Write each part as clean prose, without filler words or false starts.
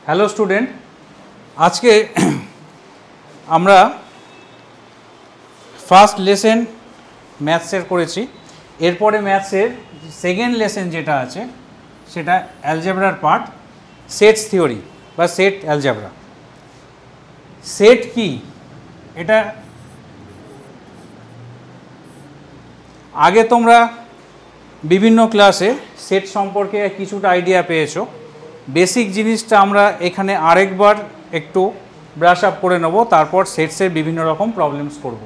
Hello student, আজকে আমরা first lesson ম্যাথসের করেছি। এরপরে ম্যাথসের সেকেন্ড লেসন যেটা আছে সেটা অ্যালজেব্রার পার্ট, সেটস থিওরি বা সেট অ্যালজেব্রা। সেট কি এটা আগে তোমরা বিভিন্ন ক্লাসে সেট সম্পর্কে কিছুটা আইডিয়া পেয়েছো। বেসিক জিনিসটা আমরা এখানে আরেকবার একটু ব্রাশ আপ করে নেব, তারপর সেটসের বিভিন্ন রকম প্রবলেমস করব।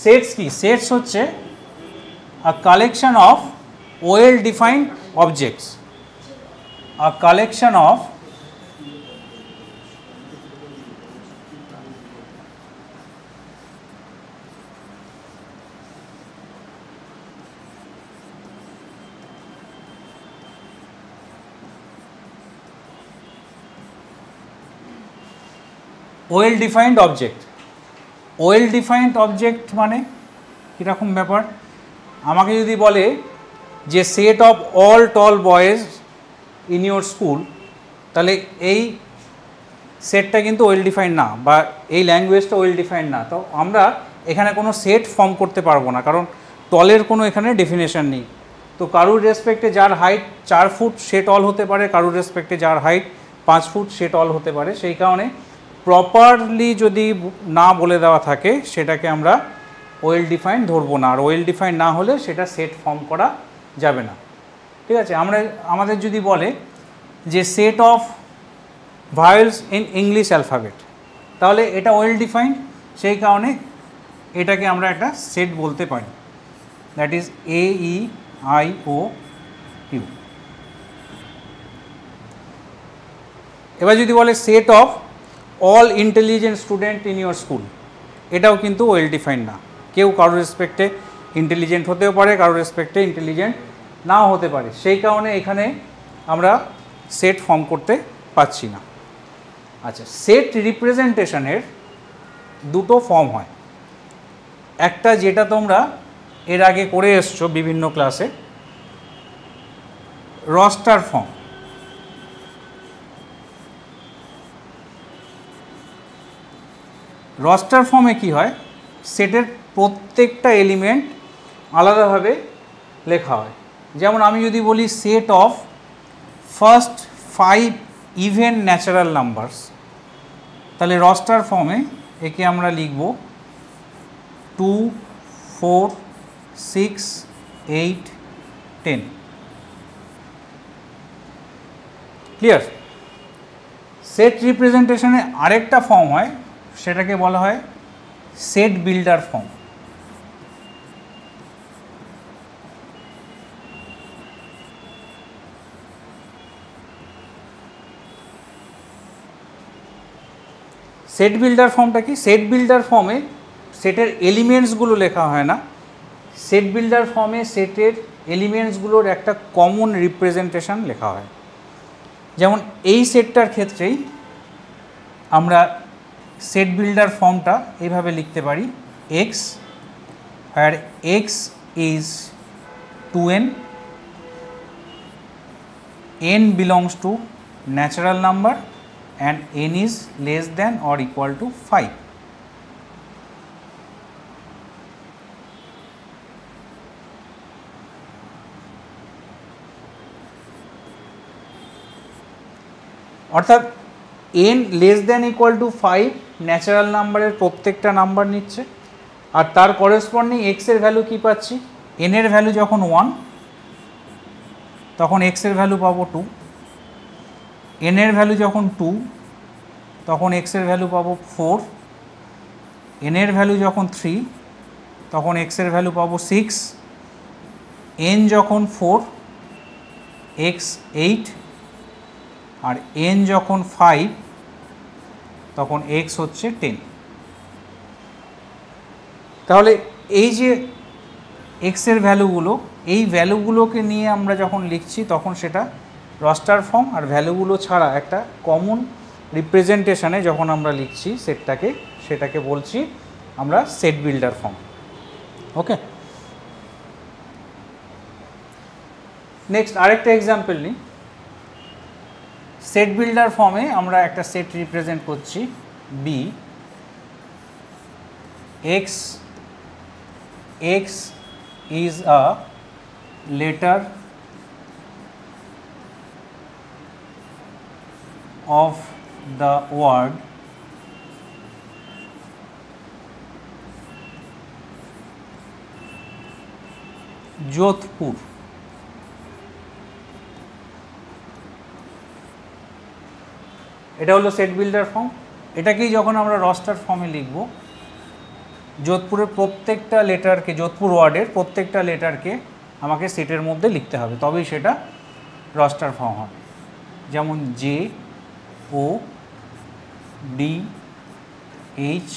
সেটস কি? সেটস হচ্ছে a collection of well defined objects, a collection of well defined object. Well defined object মানে কীরকম ব্যাপার? আমাকে যদি বলে যে set of all tall boys in your school, তাহলে এই সেটটা কিন্তু ওয়েল ডিফাইন্ড না, বা এই ল্যাঙ্গুয়েজটা ওয়েল ডিফাইন্ড না। তো আমরা এখানে কোনো সেট ফর্ম করতে পারবো না, কারণ টলের কোনো এখানে ডেফিনেশন নেই। তো কারুর রেসপেক্টে যার হাইট 4 ফুট সে টল হতে পারে, কারুর রেসপেক্টে যার হাইট 5 ফুট সে টল হতে পারে। সেই কারণে প্রপারলি যদি না বলে দেওয়া থাকে সেটাকে আমরা ওয়েল ডিফাইন্ড ধরবো না, আর ওয়েল ডিফাইন্ড না হলে সেটা সেট ফর্ম করা যাবে না। ঠিক আছে? আমাদের যদি বলে যে set of vowels in English alphabet, তাহলে এটা ওয়েল ডিফাইন্ড, সেই কারণে এটাকে আমরা একটা সেট বলতে পারি, দ্যাট ইজ AEIOU। এবার যদি বলে set of all intelligent student in your school, এটাও কিন্তু ওয়েল ডিফাইন্ড না। কেউ কারোর রেসপেক্টে ইন্টেলিজেন্ট হতেও পারে, কারোর রেসপেক্টে ইন্টেলিজেন্ট নাও হতে পারে। সেই কারণে এখানে আমরা সেট ফর্ম করতে পারছি না। আচ্ছা, সেট রিপ্রেজেন্টেশনের দুটো ফর্ম হয়। একটা যেটা তোমরা এর আগে করে এসছো বিভিন্ন ক্লাসে, রস্টার ফর্ম। রস্টার ফর্মে কি হয়? সেটের প্রত্যেকটা এলিমেন্ট আলাদাভাবে লেখা হয়। যেমন আমি যদি বলি set of first 5 even natural numbers, তাহলে রস্টার ফর্মে একে আমরা লিখব 2, 4, 6, 8, 10। ক্লিয়ার? সেট রিপ্রেজেন্টেশনে আরেকটা ফর্ম হয়, সেটাকে বলা হয় set builder form. Set builder ফর্মটা কি? সেট বিল্ডার ফর্মে সেটের এলিমেন্টসগুলো লেখা হয় না, সেট বিল্ডার ফর্মে সেটের এলিমেন্টসগুলোর একটা কমন রিপ্রেজেন্টেশন লেখা হয়। যেমন এই সেটটার ক্ষেত্রেই আমরা সেট বিল্ডার ফর্মটা এইভাবে লিখতে পারি, x where x is 2n, n belongs to natural number and n is less than or equal to 5. অর্থাৎ n less than equal to 5 natural নাম্বারের প্রত্যেকটা নাম্বার নিচ্ছে, আর তার করেসপন্ডিং x এর ভ্যালু কী পাচ্ছি? n এর ভ্যালু যখন 1 তখন x এর ভ্যালু পাবো 2, n এর ভ্যালু যখন 2 তখন x এর ভ্যালু পাবো 4, n এর ভ্যালু যখন 3 তখন x এর ভ্যালু পাবো 6, n যখন 4 x 8, আর n যখন 5 তখন x হচ্ছে 10। তাহলে এই যে x এর ভ্যালুগুলো, এই ভ্যালুগুলোকে নিয়ে আমরা যখন লিখছি তখন সেটা রস্টার ফর্ম, আর ভ্যালুগুলো ছাড়া একটা কমন রিপ্রেজেন্টেশনে যখন আমরা লিখছি সেটটাকে, সেটাকে বলছি আমরা set builder form. Okay, next আরেকটা এক্সাম্পল নিই। সেট বিল্ডার ফর্মে আমরা একটা সেট রিপ্রেজেন্ট করছি B x is a letter of the word Jodhpur. এটা হলো সেট বিল্ডার ফর্ম। এটাকেই যখন আমরা রস্টার ফর্মে লিখব, যোধপুরের প্রত্যেকটা লেটারকে, যোধপুর ওয়ার্ডের প্রত্যেকটা লেটারকে আমাকে সেটের মধ্যে লিখতে হবে, তবেই সেটা রস্টার ফর্ম হবে। যেমন J O D H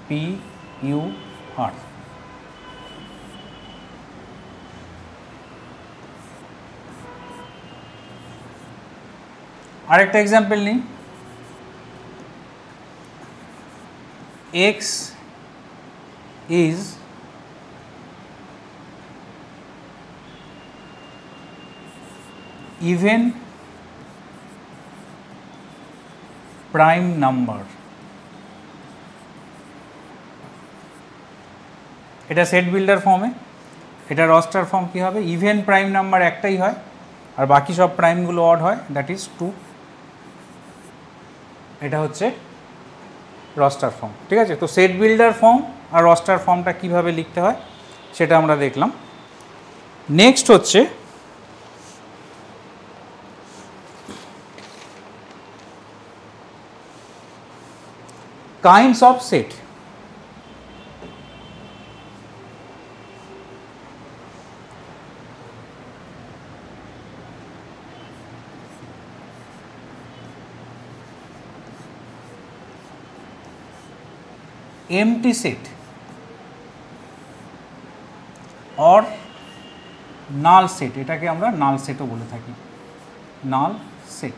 P U R. আরেকটা এক্সাম্পল নিই, x is even prime number। এটা সেট বিল্ডার ফর্মে। এটা রস্টার ফর্ম কী হবে, ইভেন প্রাইম নাম্বার একটাই হয় আর বাকি সব প্রাইমগুলো অড হয়, দ্যাট ইজ 2। এটা হচ্ছে রস্টার ফর্ম। ঠিক আছে, তো সেট বিল্ডার ফর্ম আর রস্টার ফর্মটা কীভাবে লিখতে হয় সেটা আমরা দেখলাম। নেক্সট হচ্ছে kinds of set. empty set or null set, এটাকে আমরা নাল সেটও বলে থাকি, নাল সেট।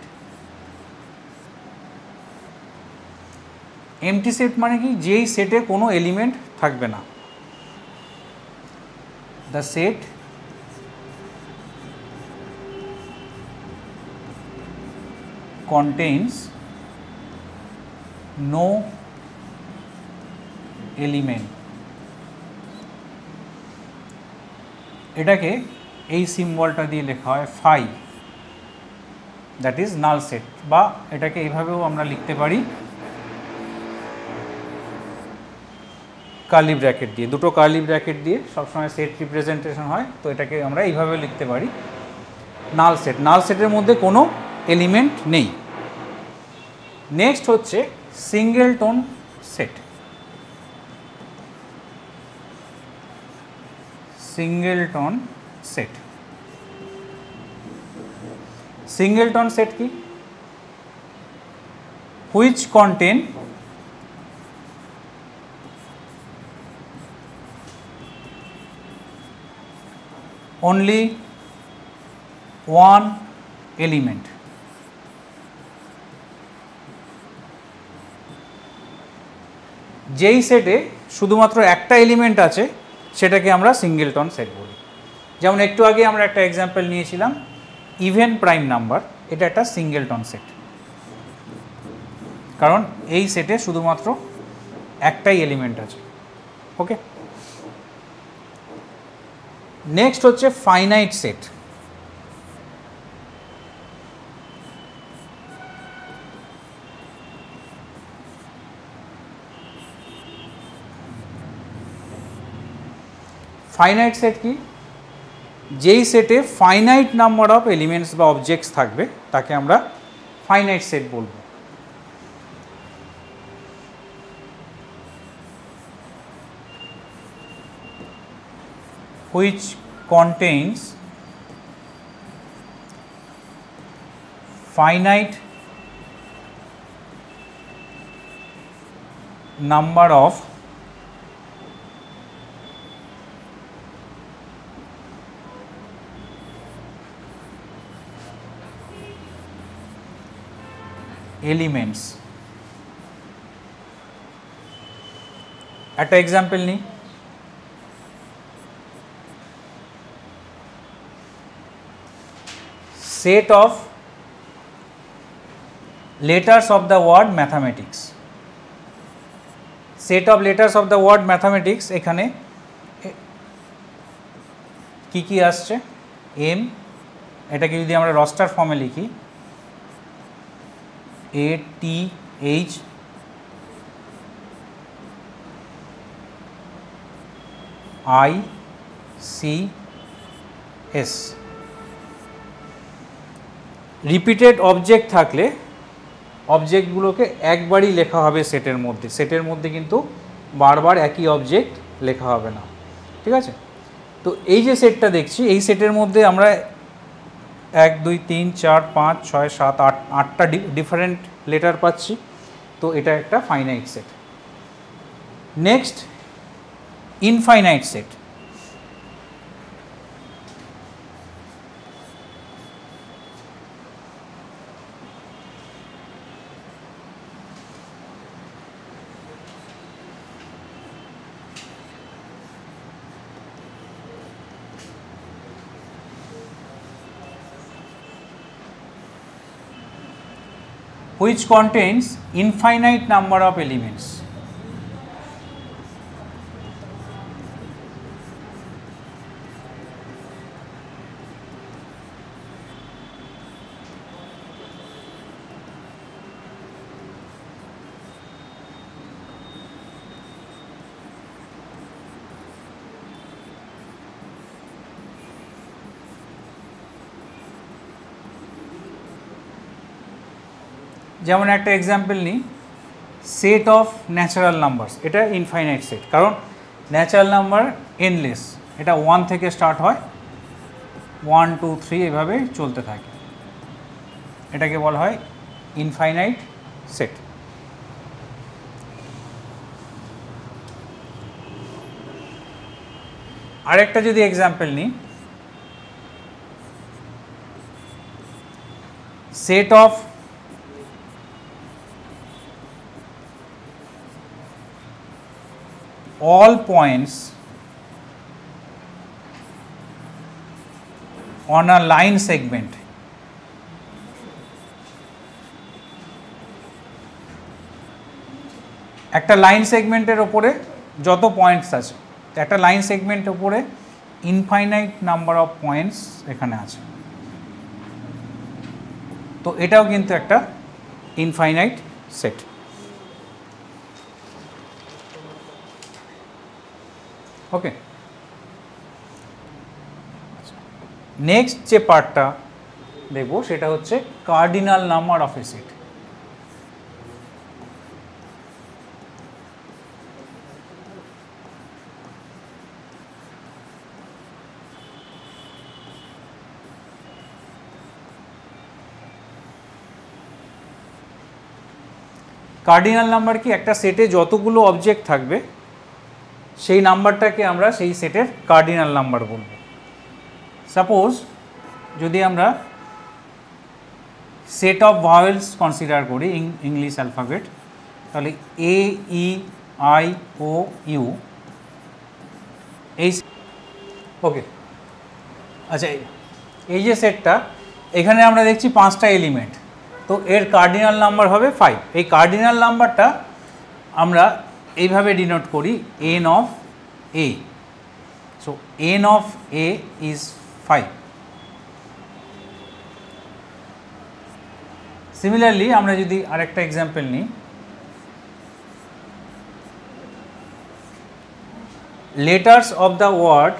empty set মানে কি, যেই সেটে কোনো এলিমেন্ট থাকবে না। the set contains no element. এটাকে এই সিম্বলটা দিয়ে লেখা হয় phi, that is null set. বা এটাকে এইভাবেও আমরা লিখতে পারি কার্লি ব্র্যাকেট দিয়ে, দুটো কার্লি ব্র্যাকেট দিয়ে সবসময় সেট রিপ্রেজেন্টেশন হয়, তো এটাকে আমরা এইভাবে লিখতে পারি নাল সেট। নাল সেটের মধ্যে কোনো এলিমেন্ট নেই। নেক্সট হচ্ছে singleton set. Singleton set, singleton set কি, which contain only one element। যেই সেটে শুধুমাত্র একটা এলিমেন্ট আছে সেটাকে আমরা সিঙ্গেলটন সেট বলি। যেমন একটু আগে আমরা একটা এক্সাম্পল নিয়েছিলাম ইভেন প্রাইম নাম্বার, এটা একটা সিঙ্গেলটন সেট, কারণ এই সেটে শুধুমাত্র একটাই এলিমেন্ট আছে। ওকে, নেক্সট হচ্ছে ফাইনাইট সেট। ফাইনাইট সেট কি, যেই সেটে ফাইনাইট নাম্বার অফ এলিমেন্টস বা অবজেক্টস থাকবে তাকে আমরা ফাইনাইট সেট বলবো। which contains finite number of elements. একটা এক্সাম্পল নিই, set of letters of the word mathematics, set of letters of the word mathematics এখানে কি কি আসছে, m, এটাকে যদি আমরা রস্টার ফর্মে লিখি a t h i c s, repeated object থাকলে অবজেক্টগুলোকে একবারই লেখা হবে সেটের মধ্যে কিন্তু বারবার একই অবজেক্ট লেখা হবে না, ঠিক আছে। তো এই যে সেটটা দেখছি, এই সেটের মধ্যে আমরা 1 2 3 4 5 6 7 8 8টা ডিফারেন্ট লেটার পাচ্ছি, তো এটা একটা finite set. Next infinite set. which contains infinite number of elements. যেমন একটা এক্সাম্পল নিই, সেট অফ ন্যাচারাল নাম্বারস, এটা ইনফাইনাইট সেট, কারণ ন্যাচারাল নাম্বার এন্ডলেস, এটা 1 থেকে স্টার্ট হয়, 1 2 3 এভাবে চলতে থাকে, এটাকে বলা হয় ইনফাইনাইট সেট। আরেকটা যদি এক্সাম্পল নিই, set of all points on a line segment, একটা লাইন সেগমেন্টের ওপরে যত পয়েন্টস আছে, একটা লাইন সেগমেন্টের ওপরে ইনফাইনাইট নাম্বার অফ পয়েন্টস এখানে আছে, তো এটাও কিন্তু একটা ইনফাইনাইট সেট। ওকে, নেক্সট যে পার্টটা দেখব সেটা হচ্ছে cardinal number of A set. Cardinal number কি, একটা সেটে যতগুলো অবজেক্ট থাকবে সেই নাম্বারটাকে আমরা সেই সেটের কার্ডিনাল নাম্বার বলব। সাপোজ যদি আমরা সেট অফ ভাওয়েলস কনসিডার করি, ইংলিশ অ্যালফাবেট, তাহলে এ ই আই ও ইউ, এই ওকে। আচ্ছা, এই যে সেটটা, এখানে আমরা দেখছি 5টা এলিমেন্ট, তো এর কার্ডিনাল নাম্বার হবে 5। এই কার্ডিনাল নাম্বারটা আমরা এইভাবে ডিনোট করি n of a, so n of a is 5. Similarly আমরা যদি আরেকটা এক্সাম্পল নিই, letters of the word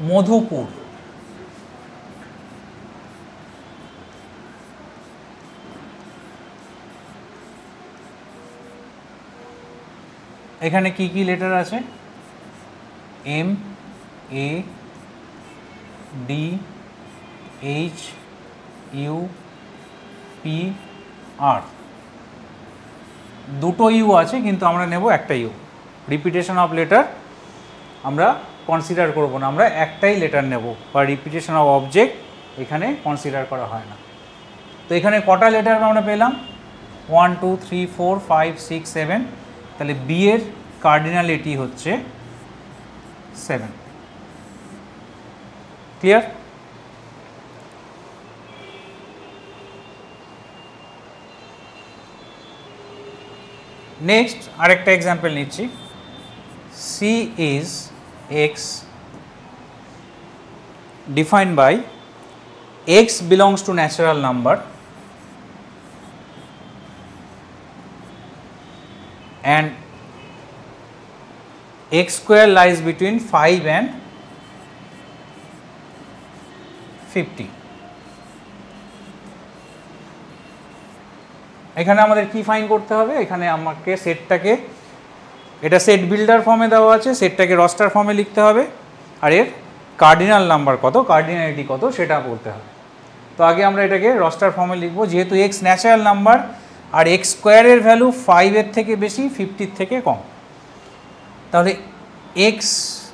Madhupur, এখানে কি কি লেটার আছে, M, A, D, H, U, P, R. দুটো ইউ আছে কিন্তু আমরা নেব একটা ইউ। রিপিটেশন অফ লেটার আমরা কনসিডার করব না, আমরা একটাই লেটার নেব, বা রিপিটেশন অফ অবজেক্ট এখানে কনসিডার করা হয় না। তো এখানে কটা লেটার আমরা পেলাম, 1 2 3 4 5 6 7, তাহলে বি এর কার্ডিনালিটি হচ্ছে 7। ক্লিয়ার? নেক্সট আরেকটা এক্সাম্পল নিচ্ছি। C is x defined by x belongs to natural number and x square lies between 5 and 50। এখানে আমাদের কি ফাইন্ড করতে হবে? এখানে আমাকে সেটটাকে, এটা সেট বিল্ডার ফর্মে দেওয়া আছে, সেটটাকে রস্টার ফর্মে লিখতে হবে, আর এর কার্ডিনাল নাম্বার কত, কার্ডিনালিটি কত সেটা বলতে হবে। তো আগে আমরা এটাকে রস্টার ফর্মে লিখবো, যেহেতু এক্স ন্যাচারাল নাম্বার আর এক্স স্কোয়ারের ভ্যালু 5-এর থেকে বেশি, 50-র থেকে কম। তাহলে এক্স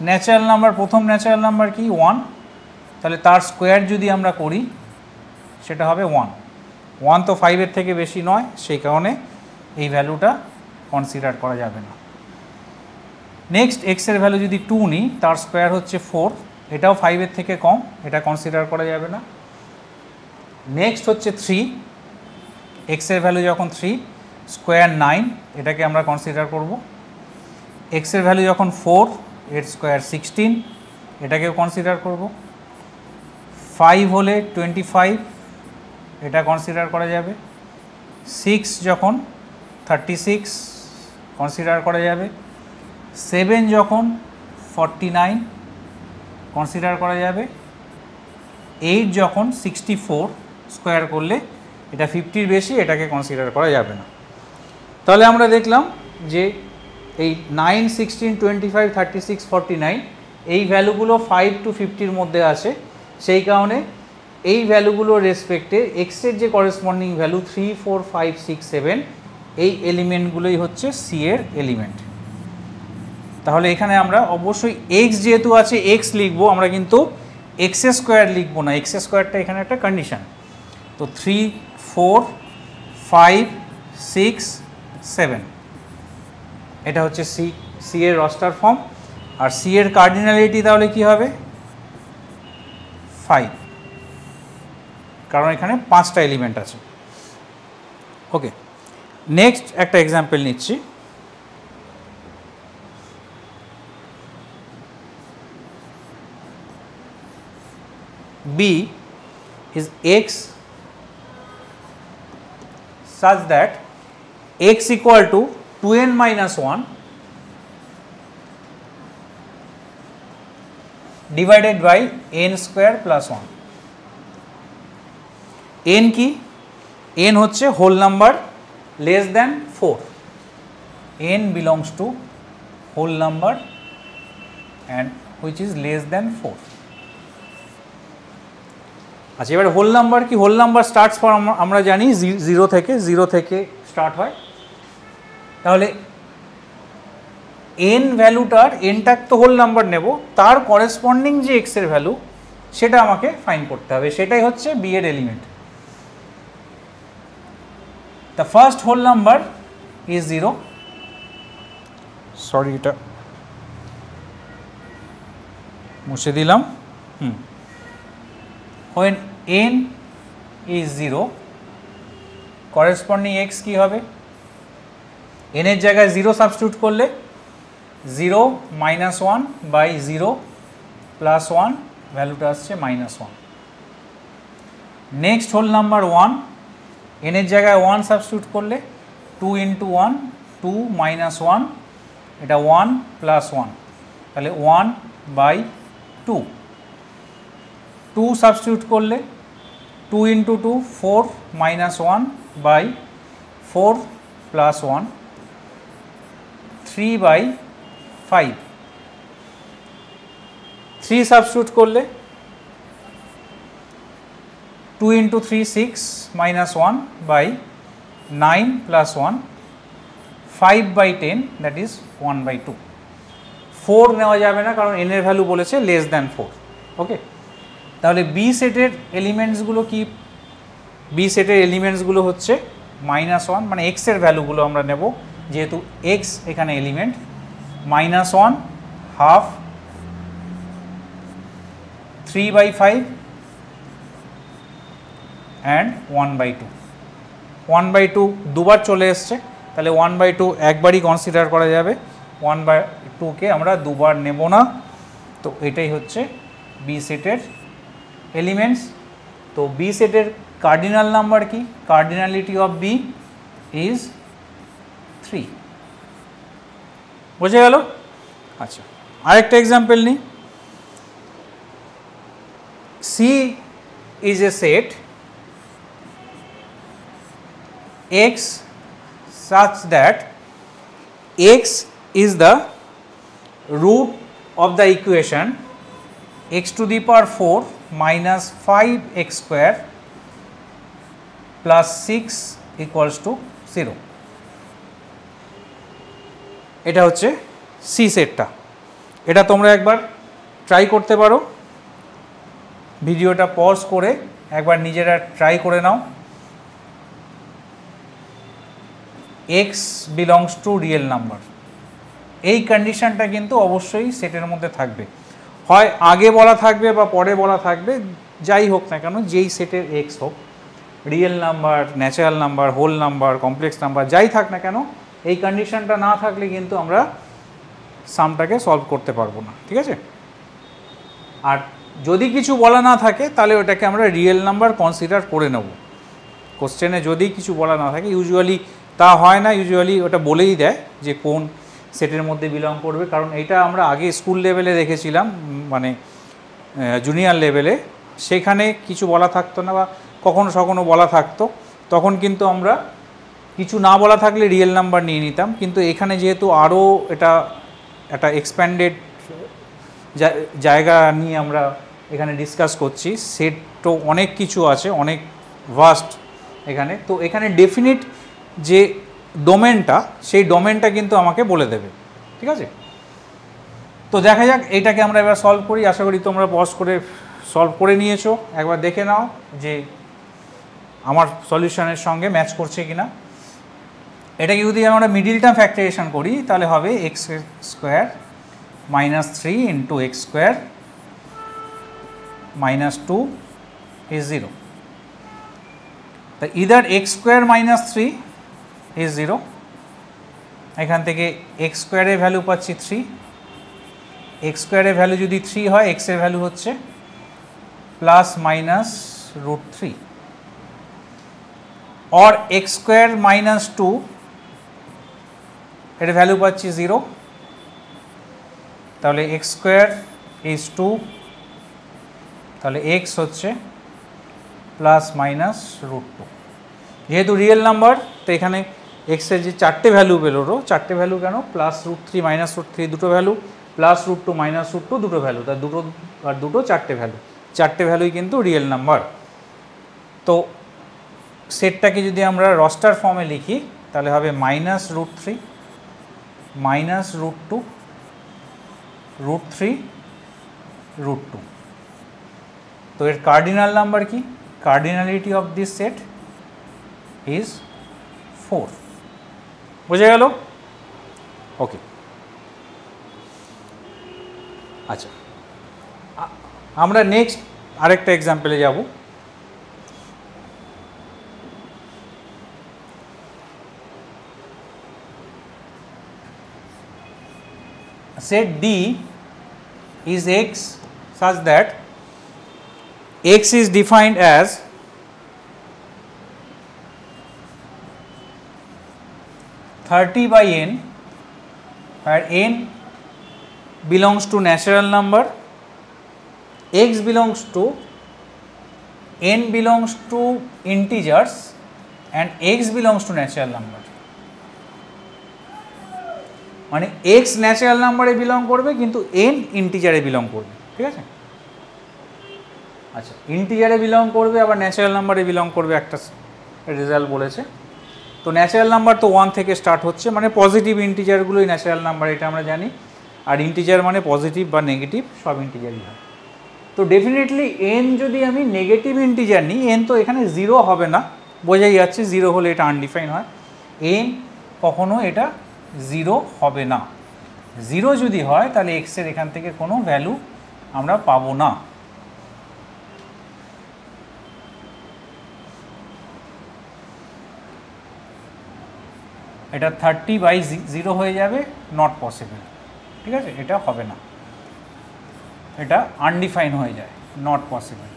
ন্যাচারাল নাম্বার, প্রথম ন্যাচারাল নাম্বার কি 1, তাহলে তার স্কোয়ার যদি আমরা করি সেটা হবে 1। 1 তো 5-এর থেকে বেশি নয়, সেই কারণে এই ভ্যালুটা কনসিডার করা যাবে না। নেক্সট এক্সের ভ্যালু যদি 2 নিই, তার স্কোয়ার হচ্ছে 4, এটাও 5-এর থেকে কম, এটা কনসিডার করা যাবে না। নেক্সট হচ্ছে 3, এক্সের ভ্যালু যখন 3, স্কোয়ার 9, এটাকে আমরা কনসিডার করব। এক্সের ভ্যালু যখন 4, এর স্কোয়ার 16, এটাকেও কনসিডার করব। 5 হলে 25, এটা কনসিডার করা যাবে। 6 যখন 36, কনসিডার করা যাবে। 7 যখন 49, কনসিডার করা যাবে। 8 যখন 64, স্কোয়ার করলে এটা 50-র বেশি, এটাকে কনসিডার করা যাবে না। তাহলে আমরা দেখলাম যে এই 9, 16, 25, 36, 49 এই ভ্যালুগুলো 5 to 50-র মধ্যে আছে, সেই কারণে এই ভ্যালুগুলোর রেসপেক্টে এক্সের যে করেসপন্ডিং ভ্যালু 3, 4, 5, 6, 7 এই এলিমেন্টগুলোই হচ্ছে সি এর এলিমেন্ট। তাহলে এখানে আমরা অবশ্যই এক্স যেহেতু আছে এক্স লিখবো, আমরা কিন্তু এক্স স্কোয়ার লিখবো না, এক্স স্কোয়ারটা এখানে একটা কন্ডিশন। তো 3, 4, 5, 6, 7 এটা হচ্ছে সি এর রস্টার ফর্ম। আর সি এর কার্ডিনালিটি তাহলে কি হবে? 5, কারণ এখানে 5টা এলিমেন্ট আছে। ওকে, নেক্সট একটা এক্সাম্পল নিচ্ছি। B is x such that x equal to 2n minus 1 divided by n square plus 1। n কি? n হচ্ছে whole number less than 4, n belongs to whole number and which is less than 4। আচ্ছা, এবার whole number কি? Whole number starts for আমরা জানি 0 থেকে start হয়। তাহলে এন ভ্যালুটার, এনটার তো হোল নাম্বার নেব, তার করেসপন্ডিং যে এক্সের ভ্যালু সেটা আমাকে ফাইন্ড করতে হবে, সেটাই হচ্ছে বি এর element. The first whole number is 0, sorry এটা মুছে দিলাম। when n is 0 corresponding x কি হবে? n এর জায়গায় 0 সাবস্টিটিউট করলে 0 minus 1 by 0 plus 1 ভ্যালুটা আসছে -1। নেক্সট হোল নাম্বার 1, n এর জায়গায় 1 সাবস্টিটিউট করলে 2 into 1, 2 minus 1, এটা 1 plus 1, তাহলে 1 by 2। 2 সাবস্টিটিউট করলে 2 into 2, 4 minus 1 by 4 plus 1, 3 by 5। 3 substitute করলে 2 into 3, 6 minus 1 by 9 plus 1, 5 by 10 that is 1 by 2। 4 নেওয়া যাবে না কারণ n এর ভ্যালু বলেছে লেস দ্যান 4। ওকে, তাহলে বি সেটের এলিমেন্টসগুলো কি? বি সেটের এলিমেন্টসগুলো হচ্ছে -1 মানে x এর ভ্যালুগুলো আমরা নেব, যেহেতু x এখানে এলিমেন্ট, -1, হাফ, 3/5 অ্যান্ড 1/2। 1/2 দুবার চলে এসছে, তাহলে 1/2 একবারই কনসিডার করা যাবে, 1/2কে আমরা দুবার নেব না। তো এটাই হচ্ছে বি সেটের এলিমেন্টস। তো বি সেটের কার্ডিনাল নাম্বার কি? Cardinality of B is 3। বুঝে গেল? আচ্ছা, আরেকটা এক্সাম্পল নিই। C is a set x such that x is the root of the equation x to the power 4 minus 5x square plus 6 equals to 0। এটা হচ্ছে C সেটটা। এটা তোমরা একবার ট্রাই করতে পারো, ভিডিওটা পজ করে একবার নিজেরা ট্রাই করে নাও। x belongs to real number, এই কন্ডিশনটা কিন্তু অবশ্যই সেটের মধ্যে থাকবে, হয় আগে বলা থাকবে বা পরে বলা থাকবে, যাই হোক না কেন, যেই সেটের x হোক, real number, natural number, whole number, complex number, যাই থাক না কেন, এই কন্ডিশনটা না থাকলে কিন্তু আমরা সামটাকে সলভ করতে পারবো না, ঠিক আছে? আর যদি কিছু বলা না থাকে তাহলে ওটাকে আমরা রিয়েল নাম্বার কনসিডার করে নেব। কোশ্চেনে যদি কিছু বলা না থাকে, ইউজুয়ালি তা হয় না, ইউজুয়ালি ওটা বলেই দেয় যে কোন সেটের মধ্যে বিলং করবে, কারণ এটা আমরা আগে স্কুল লেভেলে দেখেছিলাম, মানে জুনিয়র লেভেলে, সেখানে কিছু বলা থাকতো না বা কখনো কখনো বলা থাকতো, তখন কিন্তু আমরা কিছু না বলা থাকলে রিয়েল নাম্বার নিয়ে নিতাম। কিন্তু এখানে যেহেতু আরও এটা একটা এক্সপ্যান্ডেড জায়গা নিয়ে আমরা এখানে ডিসকাস করছি, সেট তো অনেক কিছু আছে, অনেক ভাস্ট এখানে, তো এখানে ডেফিনিট যে ডোমেনটা, সেই ডোমেনটা কিন্তু আমাকে বলে দেবে, ঠিক আছে? তো দেখা যাক এটাকে আমরা এবার সলভ করি। আশা করি তোমরা পজ করে সলভ করে নিয়েছো, একবার দেখে নাও যে আমার সলিউশনের সঙ্গে ম্যাচ করছে কিনা। এটাকে যদি আমরা মিডিল টার্ম ফ্যাক্টরাইজেশন করি তাহলে হবে x square minus 3 into x square minus 2 is 0। তা either x square minus 3 is 0, এখান থেকে এক্স স্কোয়ারের ভ্যালু পাচ্ছি 3, এক্স স্কোয়ারের ভ্যালু যদি 3 হয়, এক্সের ভ্যালু হচ্ছে প্লাস মাইনাস √3, और x স্কোয়ার মাইনাস 2 এর ভ্যালু পাচ্ছি 0, তাহলে x স্কোয়ার ইজ 2, তাহলে x হচ্ছে প্লাস মাইনাস √2। যেহেতু রিয়েল নাম্বার, তো এখানে x এর যে চারটে ভ্যালু বেরোলো, চারটে ভ্যালু কেন, প্লাস √3 মাইনাস √3 দুটো ভ্যালু, প্লাস √2 মাইনাস √2 দুটো ভ্যালু, তার দুটো আর দুটো চারটে ভ্যালু, চারটে ভ্যালুই কিন্তু রিয়েল নাম্বার। তো সেটটাকে যদি আমরা রস্টার ফর্মে লিখি তাহলে হবে মাইনাস √3 মাইনাস √2 √3 √2। তো এর কার্ডিনাল নাম্বার কি? Cardinality of this set is 4। বুঝে গেল? ওকে, আচ্ছা, আমরা নেক্সট আরেকটা এক্সাম্পলে যাব। Set D is x such that x is defined as (30/n), where n belongs to natural number, x belongs to n belongs to integers, and x belongs to natural number। মানে x natural নাম্বারে belong করবে কিন্তু n ইন্টিজারে belong করবে, ঠিক আছে? আচ্ছা, ইন্টিজারে belong করবে আবার ন্যাচারাল নাম্বারে বিলং করবে, একটা রেজাল্ট বলেছে। তো ন্যাচারাল নাম্বার তো 1 থেকে স্টার্ট হচ্ছে, মানে পজিটিভ ইন্টিজারগুলোই ন্যাচারাল নাম্বার, এটা আমরা জানি। আর ইন্টিজার মানে পজিটিভ বা নেগেটিভ সব ইন্টিজারই হয়। তো ডেফিনেটলি n যদি আমি নেগেটিভ ইন্টিজার নিই, n তো এখানে 0 হবে না, বোঝাই যাচ্ছে 0 হলে এটা আনডিফাইন হয়। n কখনো এটা 0 হবে না। 0 যদি হয় তাহলে x এর এখান থেকে কোনো ভ্যালু আমরা পাবো না। এটা 30/0 হয়ে যাবে, নট পসিবল। ঠিক আছে, এটা হবে না, এটা আনডিফাইন হয়ে যায়, নট পসিবল।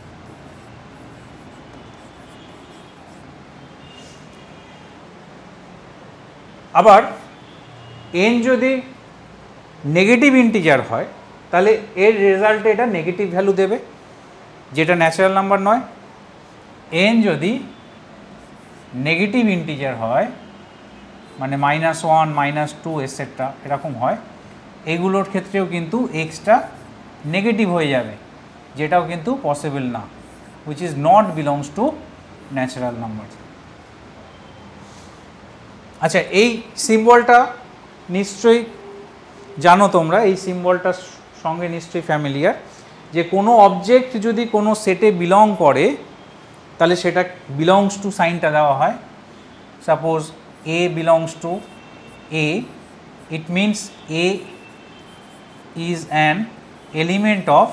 আবার n যদি নেগেটিভ ইন্টিজার হয় তাহলে এর রেজাল্টে এটা নেগেটিভ ভ্যালু দেবে, যেটা ন্যাচারাল নাম্বার নয়। n যদি নেগেটিভ ইন্টিজার হয় মানে -1, -2 এটসেট্রা এরকম হয়, এগুলোর ক্ষেত্রেও কিন্তু এক্সটা নেগেটিভ হয়ে যাবে, যেটাও কিন্তু পসিবল না, which is not belongs to natural number. আচ্ছা, এই সিম্বলটা নিশ্চয়ই জানো তোমরা, এই সিম্বলটার সঙ্গে নিশ্চয়ই ফ্যামিলিয়ার, যে কোনো অবজেক্ট যদি কোনো সেটে বিলং করে তাহলে সেটা বিলংস টু সাইনটা দেওয়া হয়। Suppose A belongs to A, it means A is an element of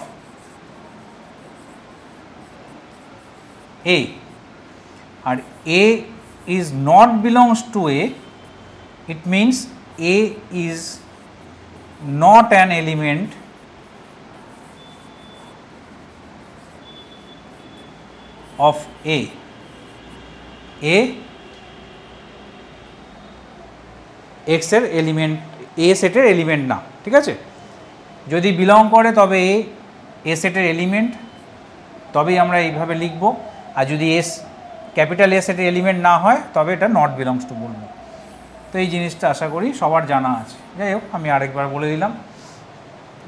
A, and A is not belongs to A, it means A is not an element of A. A x এর element, এ সেটের element না। ঠিক আছে, যদি belong করে তবে এ সেটের element, তবেই আমরা এইভাবে লিখব। আর যদি ক্যাপিটাল এ সেটের এলিমেন্ট না হয় তবে এটা নট বিলংস টু বলবো। তো এই জিনিসটা আশা করি সবার জানা আছে। যাই হোক, আমি আরেকবার বলে দিলাম।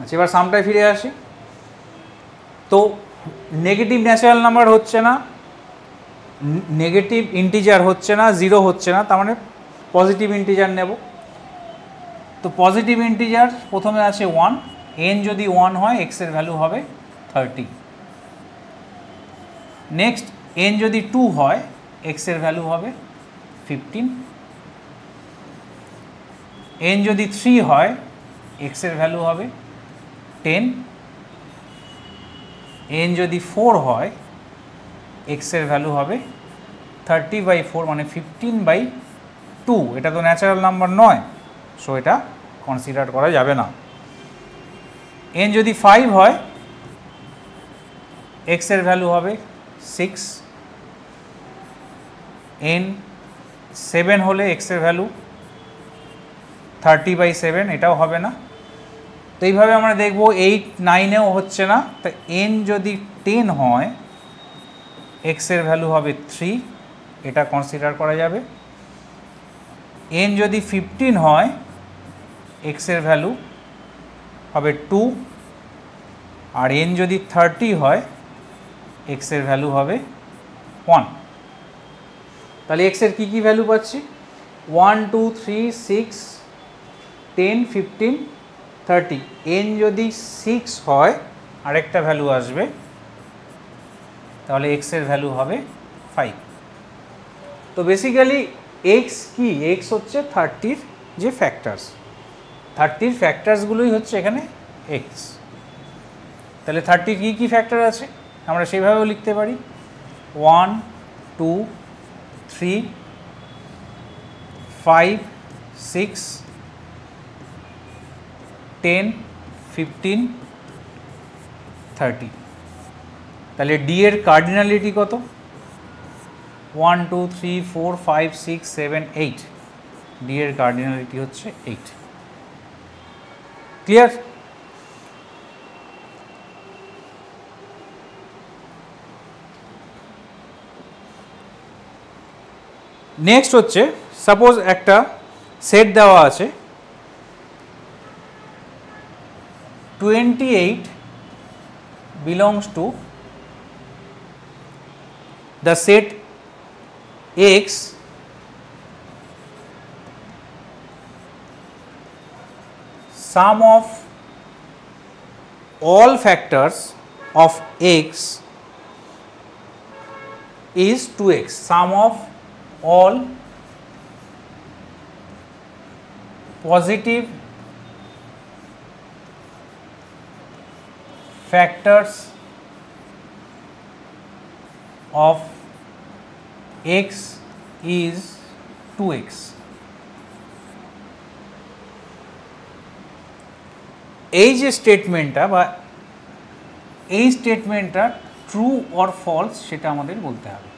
আচ্ছা, এবার সামটায় ফিরে আসি। তো নেগেটিভ ন্যাচারাল নাম্বার হচ্ছে না, নেগেটিভ ইন্টিজার হচ্ছে না, 0 হচ্ছে না, তার মানে পজিটিভ ইন্টিজার নেব। তো পজিটিভ ইন্টিজার প্রথমে আছে 1, n যদি 1 হয় x এর ভ্যালু হবে 30। নেক্সট n যদি 2 হয় x এর ভ্যালু হবে 15। n যদি 3 হয় x এর ভ্যালু হবে 10। n যদি 4 হয় x এর ভ্যালু হবে 30/4 মানে 15/2। এটা তো ন্যাচারাল নাম্বার নয়, সো এটা কনসিডার করা যাবে না। n যদি 5 হয় x এর ভ্যালু হবে 6। n 7 হলে x এর ভ্যালু 30/7, এটাও হবে না। তো এইভাবে আমরা দেখব 8, 9এও হচ্ছে না। তো n যদি 10 হয় x এর ভ্যালু হবে 3, এটা কনসিডার করা যাবে। n যদি 15 হয় x এর ভ্যালু হবে 2, আর n যদি 30 হয় x এর ভ্যালু হবে 1। তাহলে x এর কী ভ্যালু পাচ্ছি? 1, 2, 3, 6, 10, 15, 30। n যদি 6 হয় আরেকটা ভ্যালু আসবে, তাহলে x এর ভ্যালু হবে 5। তো বেসিক্যালি x কি? x হচ্ছে 30-র যে ফ্যাক্টরস, 30-র ফ্যাক্টরসগুলোই হচ্ছে এখানে x। তাহলে 30-র কী ফ্যাক্টর আছে আমরা সেইভাবেও লিখতে পারি। 1, 2, 3, 5, 6, 10, 15, 30। তাহলে ডি এর কার্ডিনালিটি কত? 1, 2, 3, 4, 5, 6, 7, 8। ডি এর কার্ডিনালিটি হচ্ছে 8। ক্লিয়ার? নেক্সট হচ্ছে, সাপোজ একটা সেট দেওয়া আছে 28 belongs to the set X sum of all factors of x is 2x, sum of all positive factors of x is 2x. এই যে স্টেটমেন্টটা বা এই স্টেটমেন্টটা ট্রু অর ফলস সেটা আমাদের বলতে হবে।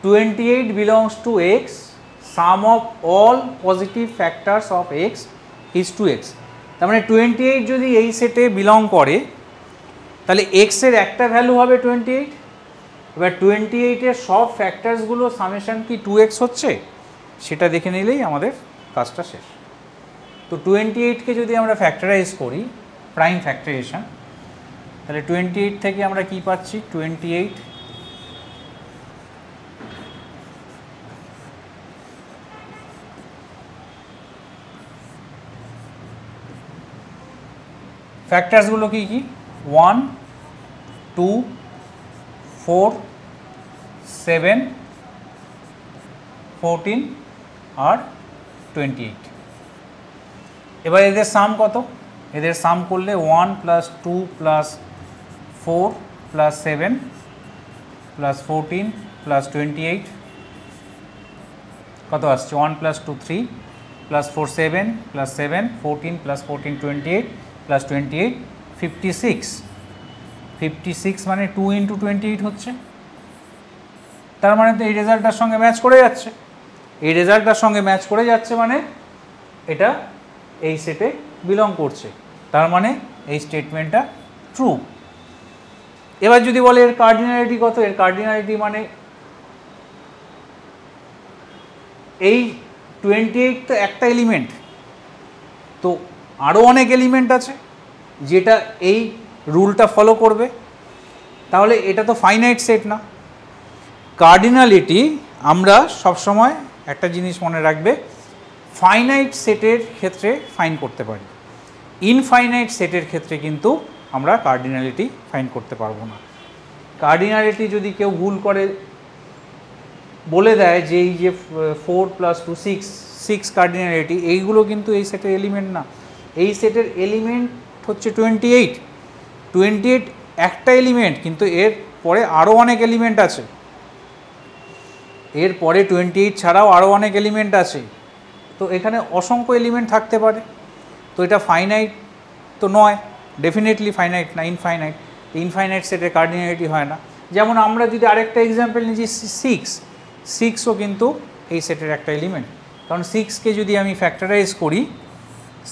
28 belongs to x, sum of all positive factors of x is 2x. তার মানে 28 যদি এই সেটে বিলং করে তাহলে x এর একটা ভ্যালু হবে 28, এবার 28 এর সব ফ্যাক্টরসগুলো সামেশন কি 2x হচ্ছে সেটা দেখে নিলেই আমাদের কাজটা শেষ। তো 28 কে যদি আমরা ফ্যাক্টরাইজ করি প্রাইম ফ্যাক্টরাইজেশন, তাহলে 28 থেকে আমরা কি পাচ্ছি, 28 ফ্যাক্টরসগুলো কি কি 1 2 4 7 14 আর 28। এবার এদের সাম কত, এদের সাম করলে 1 plus 2 plus 4 plus 7 plus 14 plus 28 কত আসছে, 1 plus 2 3 plus 4 7 plus 7 14 plus 14 28 plus 28 56। 56 মানে 2 ইন্টু 28 হচ্ছে, তার মানে তো এই রেজাল্টটার সঙ্গে ম্যাচ করে যাচ্ছে, এই রেজাল্টটার সঙ্গে ম্যাচ করে যাচ্ছে মানে এটা এই সেটে বিলং করছে, তার মানে এই স্টেটমেন্টটা ট্রু। এবার যদি বলে এর কার্ডিনালিটি কত, এর কার্ডিনালিটি মানে এই 28 তো একটা এলিমেন্ট, তো আরও অনেক এলিমেন্ট আছে যেটা এই রুলটা ফলো করবে, তাহলে এটা তো ফাইনাইট সেট না। কার্ডিনালিটি আমরা সবসময় একটা জিনিস মনে রাখবে, ফাইনাইট সেটের ক্ষেত্রে ফাইন করতে পারি, ইনফাইনাইট সেটের ক্ষেত্রে কিন্তু আমরা কার্ডিনালিটি ফাইন করতে পারবো না। কার্ডিনালিটি যদি কেউ ভুল করে বলে দেয় যে এই যে 4 প্লাস 2 6 কার্ডিনালিটি, এইগুলো কিন্তু এই সেটের এলিমেন্ট না, এই সেটের এলিমেন্ট হচ্ছে 28। 28 একটা এলিমেন্ট, কিন্তু এর পরে আরও অনেক এলিমেন্ট আছে, এর পরে 28 ছাড়াও আরও অনেক এলিমেন্ট আছে, তো এখানে অসংখ্য এলিমেন্ট থাকতে পারে, তো এটা ফাইনাইট তো নয়, ডেফিনেটলি ফাইনাইট না, ইনফাইনাইট। ইনফাইনাইট সেটের কার্ডিনালিটি হয় না। যেমন আমরা যদি আরেকটা এক্সাম্পল নিচ্ছি 6ও কিন্তু এই সেটের একটা এলিমেন্ট, কারণ 6কে যদি আমি ফ্যাক্টরাইজ করি,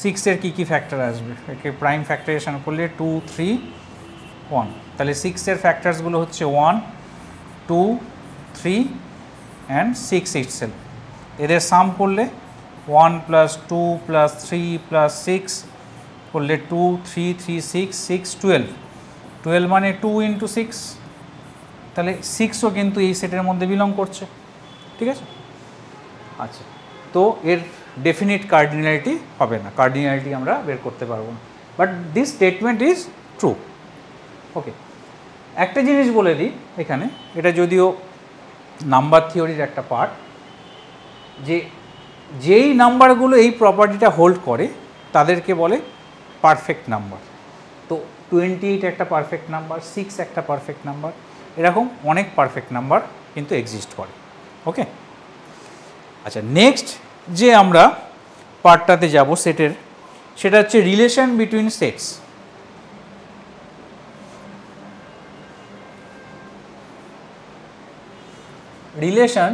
6-এর কী কী ফ্যাক্টর আসবে, একে প্রাইম ফ্যাক্টরাইজেশন করলে 2 3 1, তাহলে 6-এর ফ্যাক্টরসগুলো হচ্ছে 1 2 3 অ্যান্ড 6 ইটসেলফ। এদের সাম করলে 1 প্লাস 2 প্লাস 3 প্লাস 6 করলে 2 3 3 6 6 12, 12 মানে 2 ইন্টু 6, তাহলে 6ও কিন্তু এই সেটের মধ্যে বিলং করছে, ঠিক আছে। আচ্ছা, তো এর ডেফিনিট কার্ডিনালিটি হবে না, কার্ডিনালিটি আমরা বের করতে পারবো না, but this statement is true. Okay, একটা জিনিস বলে দিই এখানে, এটা যদিও নাম্বার থিওরির একটা পার্ট, যে যেই নাম্বারগুলো এই প্রপার্টিটা হোল্ড করে তাদেরকে বলে পারফেক্ট নাম্বার। তো 28 একটা পারফেক্ট নাম্বার, 6 একটা পারফেক্ট নাম্বার, এরকম অনেক পারফেক্ট নাম্বার কিন্তু এক্সিস্ট করে। ওকে, আচ্ছা, নেক্সট যে আমরা পার্টটাতে যাব সেটের, সেটা হচ্ছে relation between sets. Relation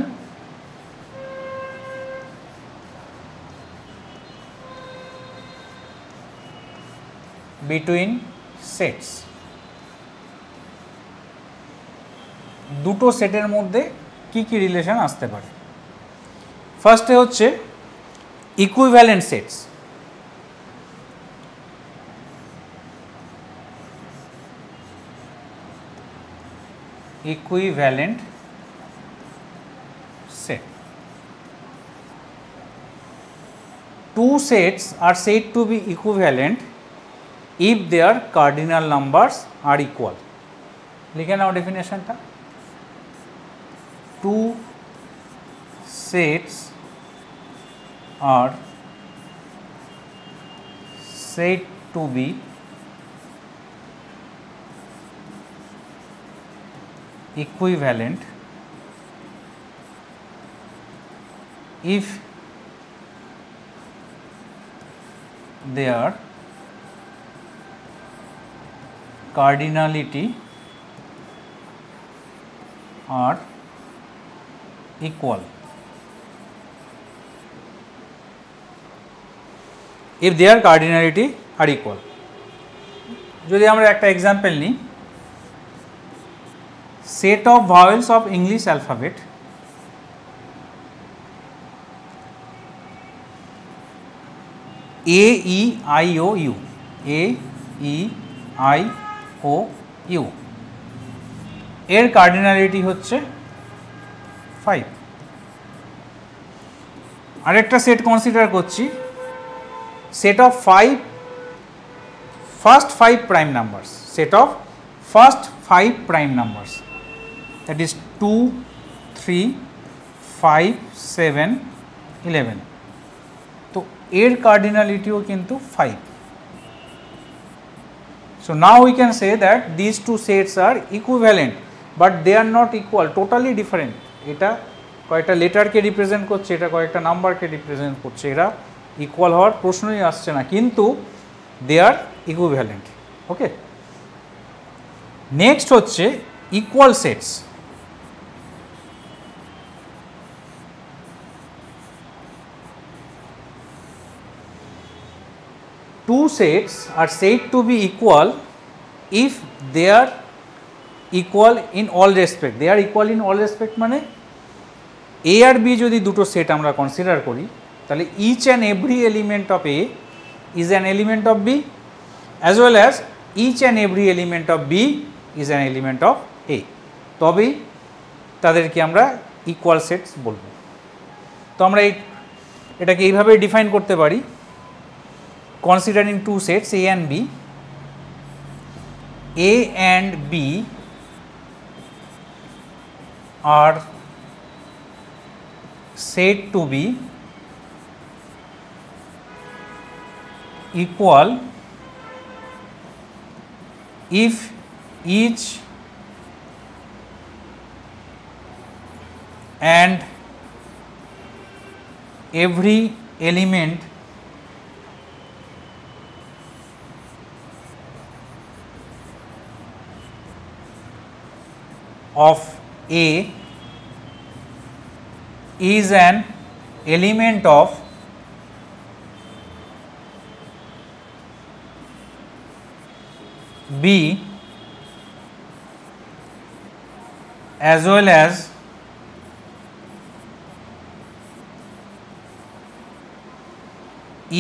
between sets, দুটো সেটের মধ্যে কি কি রিলেশন আসতে পারে। ফার্স্টে হচ্ছে equivalent sets. Equivalent set. Two sets are said to be equivalent if their cardinal numbers are equal. লিখে নাও ডেফিনেশনটা। Two sets are said to be equivalent if their cardinality are equal. If their cardinality are equal. যদি আমরা একটা example নিই, set of vowels of English alphabet A E I O U, A E I O U, এর cardinality হচ্ছে 5। আরেকটা set consider করছি, set of 5 first 5 prime numbers, set of first 5 prime numbers, that is 2 3 5 7 11, তো এর কার্ডিনালিটিও কিন্তু 5। so now we can say that these two sets are equivalent but they are not equal, totally different। এটা কয়েকটা লেটারকে represent করছে, এটা কয়েকটা নাম্বারকে represent করছে, এরা ইকুয়াল হওয়ার প্রশ্নই আসছে না, কিন্তু they are equivalent. Okay, next হচ্ছে equal sets. Two sets are said to be equal if they are equal in all respect। they are equal in all respect মানে এ আর বি যদি দুটো সেট আমরা কনসিডার করি, তাহলে each and every element of A is an element of B as well as each and every element of B is an element of A, তবেই তাদেরকে আমরা equal sets বলবো। তো আমরা এটাকে এইভাবে ডিফাইন করতে পারি, considering two sets A and B, A and B are said to be equal if each and every element of A is an element of B as well as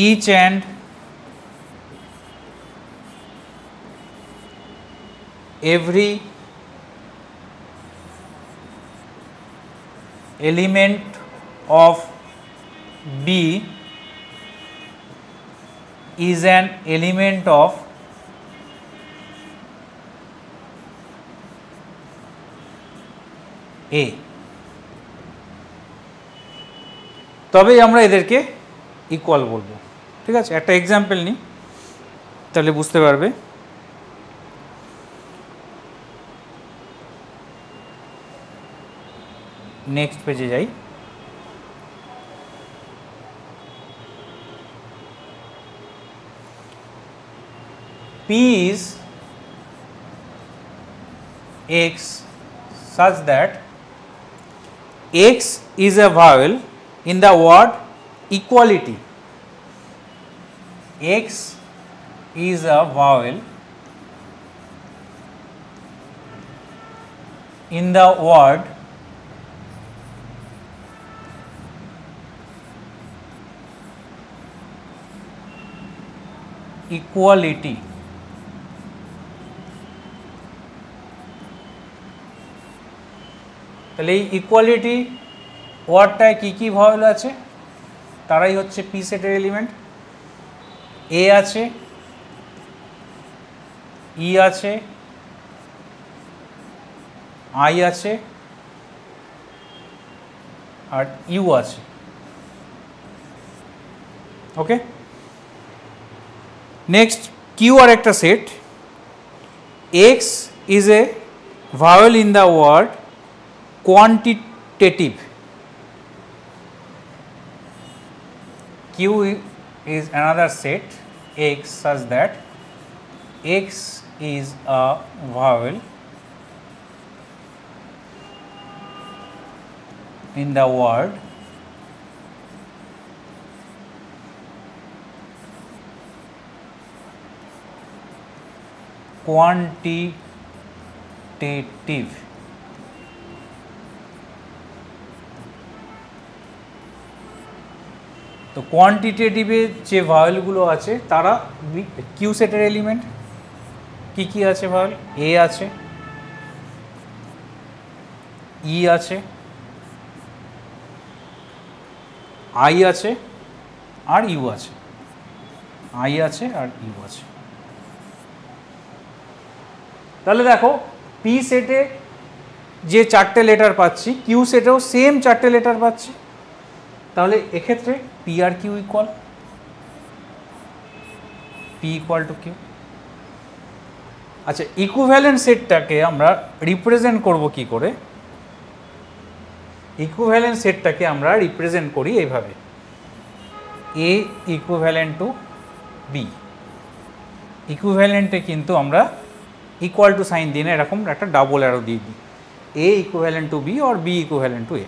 each and every element of B is an element of A, তবেই আমরা এদেরকে equal বলবো। ঠিক আছে, একটা example নিই তাহলে বুঝতে পারবে। নেক্সট পেজে যাই। P is X such that X is a vowel in the word equality. X is a vowel in the word equality. তাহলে এই ইকুয়ালিটি ওয়ার্ডটায় কী কী ভাওয়েল আছে, তারাই হচ্ছে পি সেটের এলিমেন্ট। এ আছে, ই আছে, আই আছে আর ইউ আছে। ওকে, নেক্সট কিউ আর একটা set. X is a vowel in the word quantitative. Q is another set X such that X is a vowel in the word quantitative. তো কোয়ান্টিটেটিভের যে ভাওয়েলগুলো আছে তারা Q সেটের element. কি কি আছে ভাওয়েল? এ আছে, ই আছে, আই আছে আর ইউ আছে। আই আছে আর ইউ আছে। তাহলে দেখো পি সেটে যে চারটে লেটার পাচ্ছি, কিউ সেটেও সেম চারটে লেটার পাচ্ছি। তাহলে এক্ষেত্রে পি আর Q equal, P equal to Q. আচ্ছা, ইকুইভ্যালেন্ট সেটটাকে আমরা রিপ্রেজেন্ট করব কি করে? ইকুইভ্যালেন্ট সেটটাকে আমরা রিপ্রেজেন্ট করি এইভাবে, এ ইকুইভ্যালেন্ট টু বি। ইকুইভ্যালেন্টে কিন্তু আমরা ইকুয়াল টু সাইন দিয়ে না, এরকম একটা ডাবল অ্যারো দিয়ে দিই, এ ইকুইভ্যালেন্ট টু বি আর বি ইকুইভ্যালেন্ট টু এ।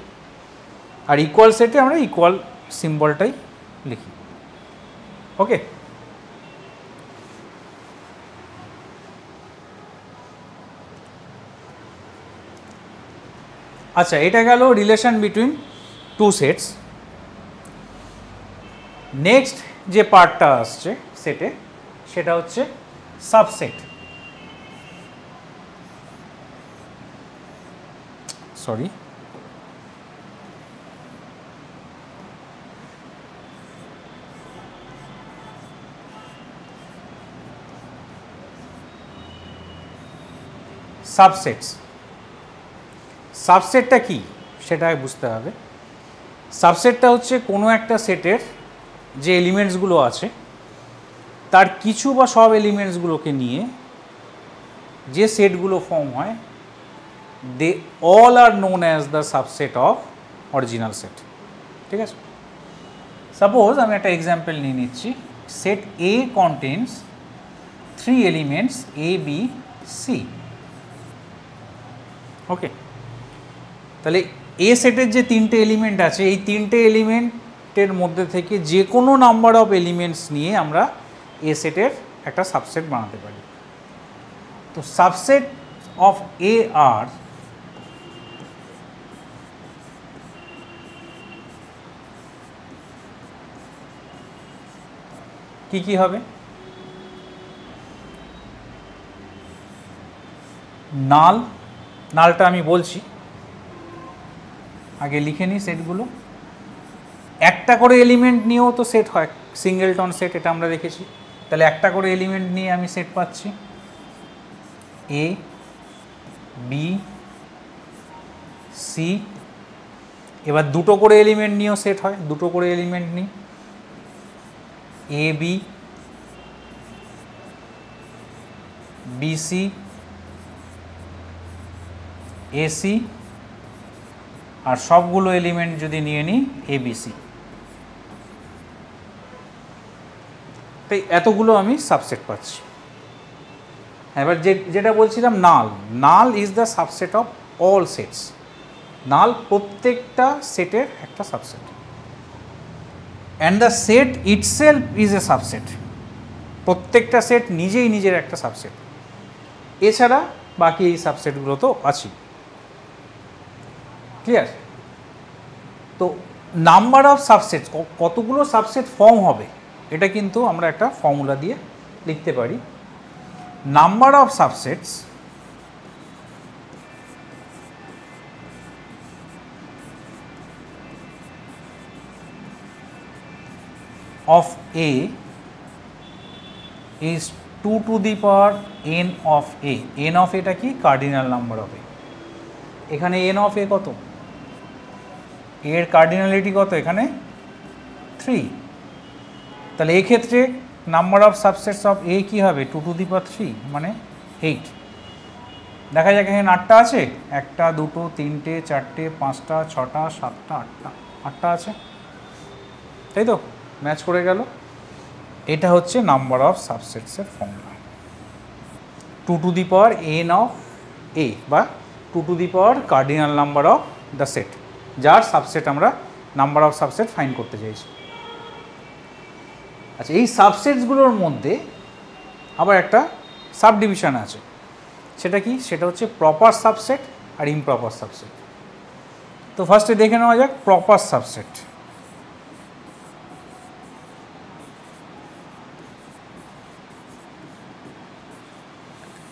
আর ইকুয়াল সেটে আমরা ইকুয়াল সিম্বলটাই লিখি। ওকে, আচ্ছা, এটা গেল relation between two sets. Next যে পার্টটা আসছে সেটে, সেটা হচ্ছে সাবসেট। Sorry, subsets. সাবসেটটা কি সেটা বুঝতে হবে। সাবসেটটা হচ্ছে কোনো একটা সেটের যে এলিমেন্টসগুলো আছে তার কিছু বা সব এলিমেন্টসগুলোকে নিয়ে যে সেটগুলো ফর্ম হয়, they all are known as the subset of original set. ঠিক আছে, সাপোজ আমি একটা এক্সাম্পল নিয়ে নিচ্ছি। Set A contains 3 elements A B C. Okay, তাহলে এ সেটের যে 3টে এলিমেন্ট আছে, এই 3টে এলিমেন্টের মধ্যে থেকে যে কোনো নাম্বার অফ এলিমেন্টস নিয়ে আমরা এ সেটের একটা সাবসেট বানাতে পারি। তো সাবসেট অফ এ আর কি কি হবে? নাল, নালটা আমি বলছি, আগে লিখে নিই সেটগুলো। একটা করে এলিমেন্ট নিয়েও তো সেট হয়, সিঙ্গেলটন সেট, এটা আমরা দেখেছি। তাহলে একটা করে এলিমেন্ট নিয়ে আমি সেট পাচ্ছি, এ বি সি। এবার দুটো করে এলিমেন্ট নিয়েও সেট হয়, দুটো করে এলিমেন্ট নিই, A B B C A C, আর সবগুলো এলিমেন্ট যদি নিয়ে নিই এ বি সি। তাই এতগুলো আমি সাবসেট পাচ্ছি। এবার যেটা বলছিলাম, null, null is the subset of all sets. Null প্রত্যেকটা সেটের একটা subset, and the set itself is a subset. প্রত্যেকটা সেট নিজেই নিজের একটা সাবসেট। এছাড়া বাকি এই সাবসেটগুলো তো আছেই। ক্লিয়ার? তো নাম্বার অফ সাবসেটস, কতগুলো সাবসেট ফর্ম হবে, এটা কিন্তু আমরা একটা ফর্মুলা দিয়ে লিখতে পারি। Number of subsets of A is 2 to the power n of A. n of A টা কি? Cardinal number of A। এখানে n অফ এ কত, এর কার্ডিনালিটি কত, এখানে 3, তাহলে এক্ষেত্রে নাম্বার অফ সাবসেটস অফ এ কী হবে 2^3 মানে 8। দেখা যাক এখানে 8টা আছে, 1 2 3 4 5 6 7 8টা আছে, তাই তো, ম্যাচ করে গেল। এটা হচ্ছে নাম্বার অফ সাবসেটসের ফর্মুলা, 2n অফ এ বা 2 cardinal number of the set, যার সাবসেট আমরা নাম্বার অফ সাবসেট ফাইন্ড করতে চাইছি। আচ্ছা, এই সাবসেটসগুলোর মধ্যে আবার একটা সাব ডিভিশন আছে, সেটা কি, সেটা হচ্ছে প্রপার সাবসেট আর ইমপ্রপার সাবসেট। তো ফার্স্টে দেখে নেওয়া যাক প্রপার সাবসেট।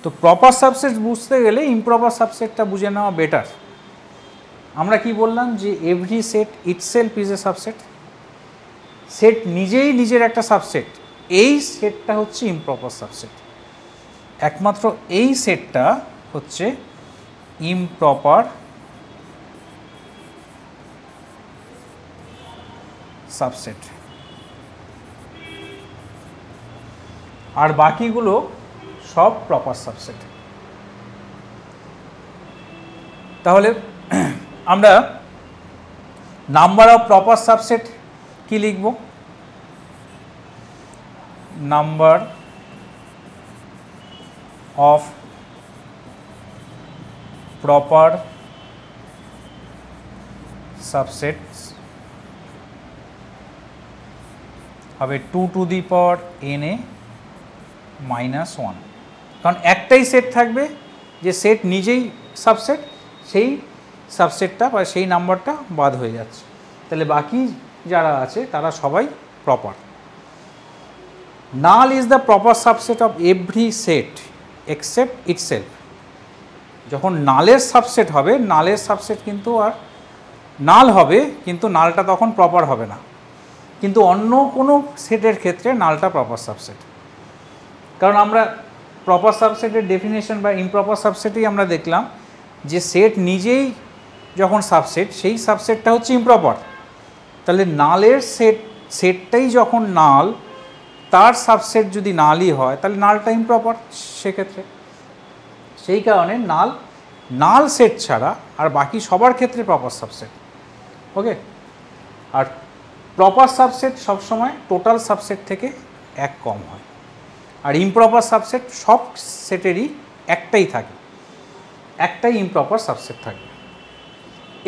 তো প্রপার সাবসেট বুঝতে গেলে ইমপ্রপার সাবসেটটা বুঝে নেওয়া বেটার। আমরা কি বললাম যে every set itself is a subset, set নিজেই নিজের একটা সাবসেট, এই সেটটা হচ্ছে ইমপ্রপার সাবসেট, একমাত্র এই সেটটা হচ্ছে ইমপ্রপার সাবসেট, আর বাকিগুলো সব প্রপার সাবসেট। তাহলে আমরা নাম্বার অফ প্রপার সাবসেট কি লিখব, নাম্বার অফ প্রপার সাবসেটস হবে 2n -1, কারণ একটাই সেট থাকবে যে সেট নিজেই সাবসেট, সেই সাবসেটটা বা সেই নাম্বারটা বাদ হয়ে যাচ্ছে, তাহলে বাকি যারা আছে তারা সবাই proper. Null is the proper subset of every set except itself. যখন নালের সাবসেট হবে, নালের সাবসেট কিন্তু আর নাল হবে, কিন্তু নালটা তখন প্রপার হবে না, কিন্তু অন্য কোনো সেটের ক্ষেত্রে নালটা প্রপার সাবসেট। কারণ আমরা প্রপার সাবসেটের ডেফিনেশন বা ইমপ্রপার সাবসেটেই আমরা দেখলাম যে সেট নিজেই যখন সাবসেট, সেই সাবসেটটা হচ্ছে ইমপ্রপার, তাহলে নালের সেটটাই যখন নাল, তার সাবসেট যদি নালই হয় তাহলে নালটা ইমপ্রপার সেক্ষেত্রে। সেই কারণে নাল সেট ছাড়া আর বাকি সবার ক্ষেত্রে প্রপার সাবসেট। ওকে, আর প্রপার সাবসেট সবসময় টোটাল সাবসেট থেকে 1 কম হয়, আর ইমপ্রপার সাবসেট সব সেটেরই একটাই থাকে, একটাই ইমপ্রপার সাবসেট থাকে।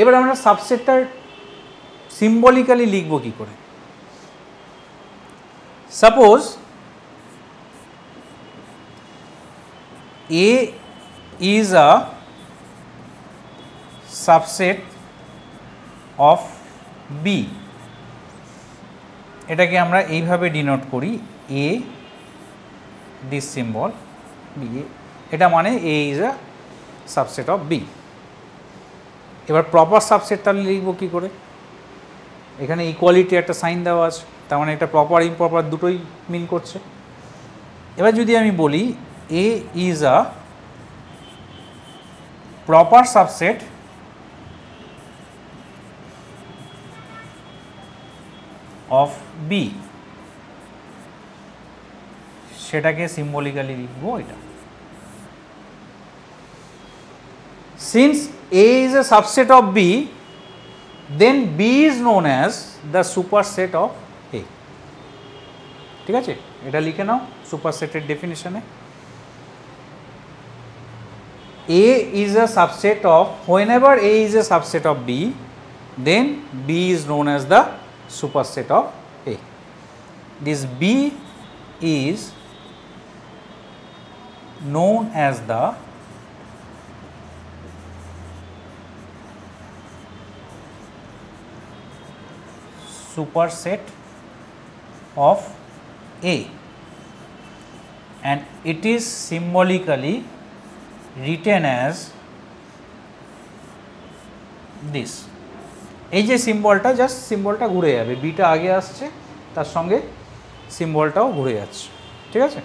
এবার আমরা সাবসেটটার সিম্বলিক্যালি লিখব কি করে। Suppose A is a subset of B, এটাকে আমরা এইভাবে ডিনোট করি, A this symbol B, এটা মানে A is a subset of B। এবার প্রপার সাবসেট তাহলে লিখব কী করে, এখানে ইকুয়ালিটি একটা সাইন দেওয়া আছে, তার মানে এটা প্রপার ইমপ্রপার দুটোই মিন করছে। এবার যদি আমি বলি A is a proper subset of B, সেটাকে সিম্বলিক্যালি লিখবো এটা। Since A is a subset of B, then B is known as the superset of A। ঠিক আছে, এটা লিখে নাও সুপারসেটের ডেফিনিশনে। A is a subset of, whenever A is a subset of B, then B is known as the superset of A. This B is known as the superset of A, and it is symbolically written as this। এই যে সিম্বলটা, just সিম্বলটা ঘুরে যাবে, beta আগে আসছে তার সঙ্গে সিম্বলটাও ঘুরে যাচ্ছে, ঠিক আছে।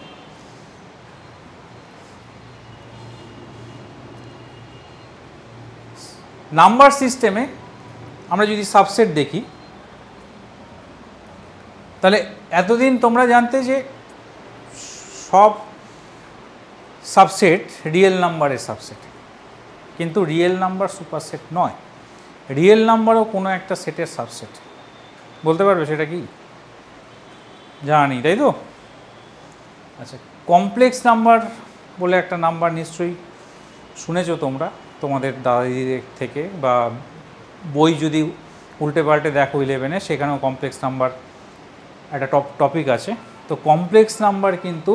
নাম্বার সিস্টেমে আমরা যদি সাবসেট দেখি, তাহলে এতদিন তোমরা জানতে যে সব সাবসেট রিয়েল নাম্বারের সাবসেট, কিন্তু রিয়েল নাম্বার সুপারসেট নয়, রিয়েল নাম্বারও কোনো একটা সেটের সাবসেট। বলতে পারবে সেটা কি? জানি, তাই তো? আচ্ছা, কমপ্লেক্স নাম্বার বলে একটা নাম্বার নিশ্চয়ই শুনেছো তোমরা তোমাদের দাদিদের থেকে, বা বই যদি উল্টে পাল্টে দেখো 11-এ, সেখানেও কমপ্লেক্স নাম্বার একটা টপিক আছে। তো কমপ্লেক্স নাম্বার কিন্তু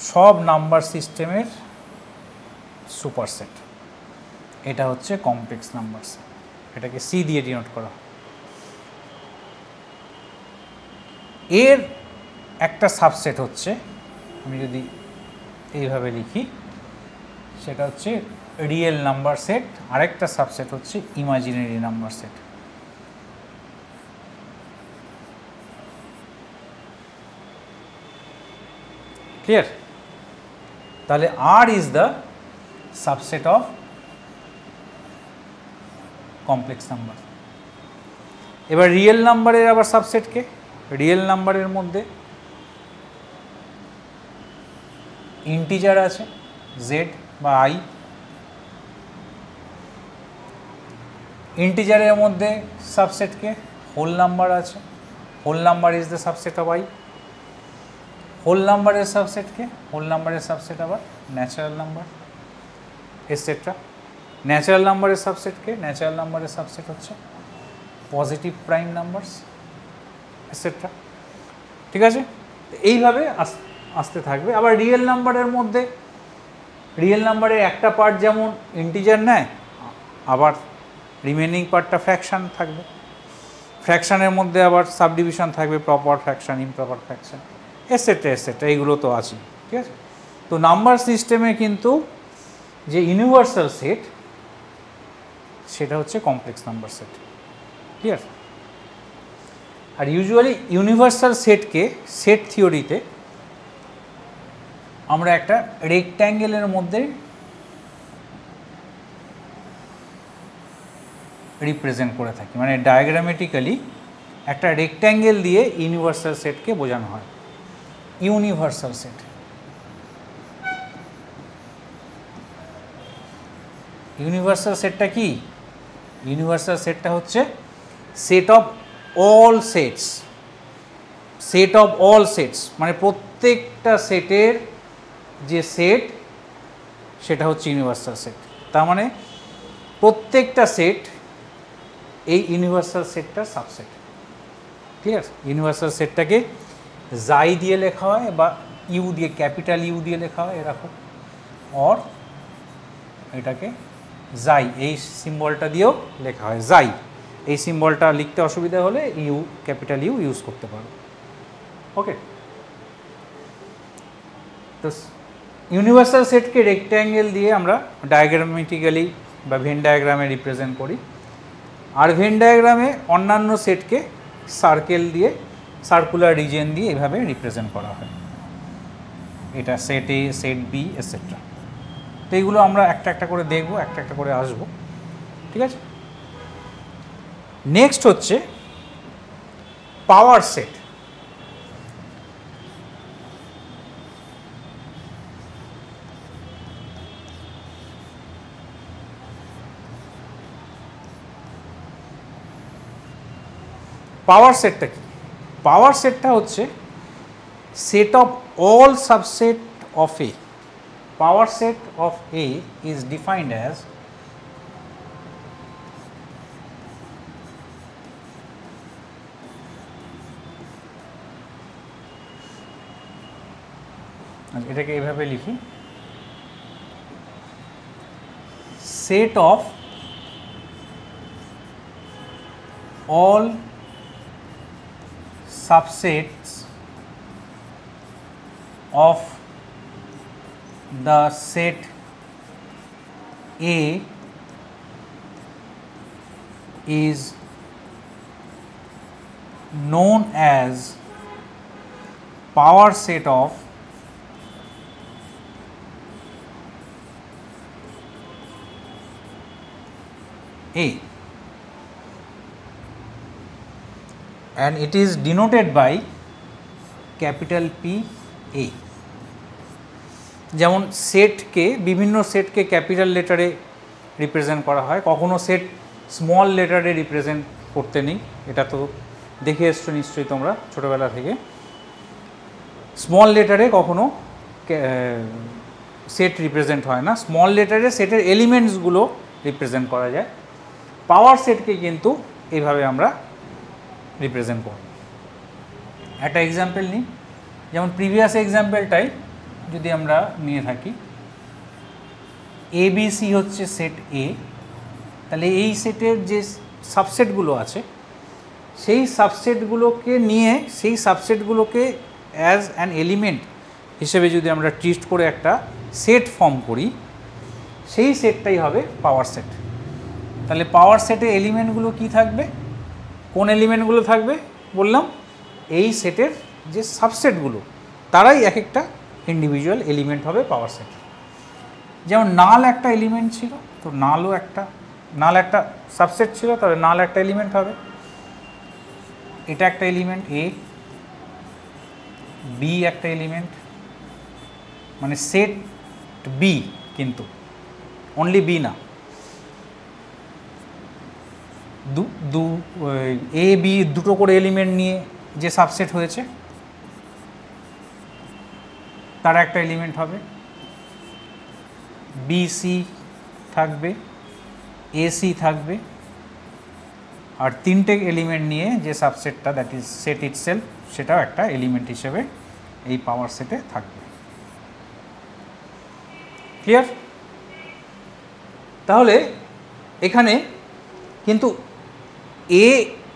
সব নাম্বার সিস্টেমের সুপারসেট। এটা হচ্ছে কমপ্লেক্স নাম্বার সেট, এটাকে সি দিয়ে ডিনোট করা। এর একটা সাবসেট হচ্ছে, আমি যদি এইভাবে লিখি, সেটা হচ্ছে রিয়েল নাম্বার সেট, আরেকটা সাবসেট হচ্ছে ইমাজিনারি নাম্বার সেট। ক্লিয়ার? তাহলে R is the subset of complex number. এবার রিয়েল নাম্বারের আবার সাবসেটকে, রিয়েল নাম্বারের মধ্যে ইন্টিজার আছে জেড বা আই, ইন্টিজারের মধ্যে সাবসেটকে হোল নাম্বার আছে, whole number is the subset of I, whole নাম্বারের সাবসেটকে, হোল নাম্বারের সাবসেট আবার ন্যাচারাল নাম্বার, এটসেট্রা। ন্যাচারাল নাম্বারের সাবসেটকে, ন্যাচারাল নাম্বারের সাবসেট হচ্ছে পজিটিভ প্রাইম নাম্বারস, এটসেট্রা। ঠিক আছে? এইভাবে আসতে থাকবে। আবার রিয়েল নাম্বারের মধ্যে, রিয়েল নাম্বারের একটা পার্ট যেমন ইন্টিজার নেয়, আবার রিমেনিং পার্টটা ফ্র্যাকশান থাকবে, ফ্র্যাকশানের মধ্যে আবার সাবডিভিশন থাকবে, proper fraction, improper fraction, etcetera etcetera, এইগুলো তো আছেই। ঠিক আছে? তো নাম্বার সিস্টেমে কিন্তু যে ইউনিভার্সাল সেট, সেটা হচ্ছে কমপ্লেক্স নাম্বার সেট। ক্লিয়ার? আর ইউজুয়ালি ইউনিভার্সাল সেটকে সেট থিওরিতে আমরা একটা রেক্ট্যাঙ্গেলের মধ্যে রিপ্রেজেন্ট করে থাকি, মানে ডায়াগ্রামেটিক্যালি একটা রেক্ট্যাঙ্গেল দিয়ে ইউনিভার্সাল সেটকে বোঝানো হয়। ইউনিভার্সাল সেট, ইউনিভার্সাল সেটটা কি? ইউনিভার্সাল সেটটা হচ্ছে set of all sets, set of all sets, মানে প্রত্যেকটা সেটের যে সেট, সেটা হচ্ছে ইউনিভার্সাল সেট। তার মানে প্রত্যেকটা সেট এই ইউনিভার্সাল সেটটার সাবসেট। ক্লিয়ার? ইউনিভার্সাল সেটটাকে জাই দিয়ে লেখা হয়, বা ইউ দিয়ে, ক্যাপিটাল ইউ দিয়ে লেখা হয় এরকম, অর এটাকে জাই, এই সিম্বলটা দিয়েও লেখা হয় জাই। এই সিম্বলটা লিখতে অসুবিধা হলে ইউ, ক্যাপিটাল ইউ ইউজ করতে পারো। ওকে? তো ইউনিভার্সাল সেটকে রেক্ট্যাঙ্গেল দিয়ে আমরা ডায়াগ্রামেটিক্যালি বা ভেন ডায়াগ্রামে রিপ্রেজেন্ট করি, আর ভেন ডায়াগ্রামে অন্যান্য সেটকে সার্কেল দিয়ে, সার্কুলার রিজিয়ন দিয়ে এভাবে রিপ্রেজেন্ট করা হয়। এটা সেট এ, সেট বি, এটসেট্রা। তো এইগুলো আমরা একটা একটা করে দেখবো, একটা একটা করে আসবো। ঠিক আছে? নেক্সট হচ্ছে পাওয়ার সেট। পাওয়ার সেটটা কি? পাওয়ার সেটটা হচ্ছে set of all subset of A. Power set of A is defined as এটাকে এইভাবে লিখি, set of all subsets of the set A is known as power set of A, and it is denoted by capital P A. যেমন সেটকে, বিভিন্ন সেটকে capital লেটারে represent করা হয়, কখনো সেট স্মল লেটারে রিপ্রেজেন্ট করতে নেই, এটা তো দেখে এসছো নিশ্চয়ই তোমরা ছোটোবেলা থেকে। স্মল লেটারে কখনো সেট রিপ্রেজেন্ট হয় না, স্মল লেটারে সেটের এলিমেন্টসগুলো রিপ্রেজেন্ট করা যায়। পাওয়ার সেটকে কিন্তু এইভাবে আমরা রিপ্রেজেন্ট করি। একটা এক্সাম্পল নিই, যেমন প্রিভিয়াস এক্সাম্পলটাই যদি আমরা নিয়ে থাকি, ABC হচ্ছে সেট A, তাহলে এই সেটের যে সাবসেটগুলো আছে সেই সাবসেটগুলোকে নিয়ে, সেই সাবসেটগুলোকে অ্যাজ অ্যান এলিমেন্ট হিসেবে যদি আমরা ট্রিট করে একটা সেট ফর্ম করি, সেই সেটটাই হবে পাওয়ার সেট। তাহলে পাওয়ার সেটের এলিমেন্টগুলো কি থাকবে, কোন এলিমেন্টগুলো থাকবে বললাম, এই সেটের যে সাবসেটগুলো তারাই এক একটা ইন্ডিভিজুয়াল এলিমেন্ট হবে পাওয়ার সেট। যেমন নাল একটা এলিমেন্ট ছিল, তো নাল একটা সাবসেট ছিল, তবে নাল একটা এলিমেন্ট হবে। এটা একটা এলিমেন্ট A, B একটা এলিমেন্ট, মানে সেট B, কিন্তু অনলি B না, A B দুটো করে এলিমেন্ট নিয়ে যে সাবসেট হয়েছে তার একটা এলিমেন্ট হবে। BC থাকবে, AC থাকবে, আর তিনটে এলিমেন্ট নিয়ে যে সাবসেটটা, দ্যাট ইজ সেট ইটসেলফ, সেটাও একটা এলিমেন্ট হিসেবে এই পাওয়ার সেটে থাকবে। ক্লিয়ার? তাহলে এখানে কিন্তু A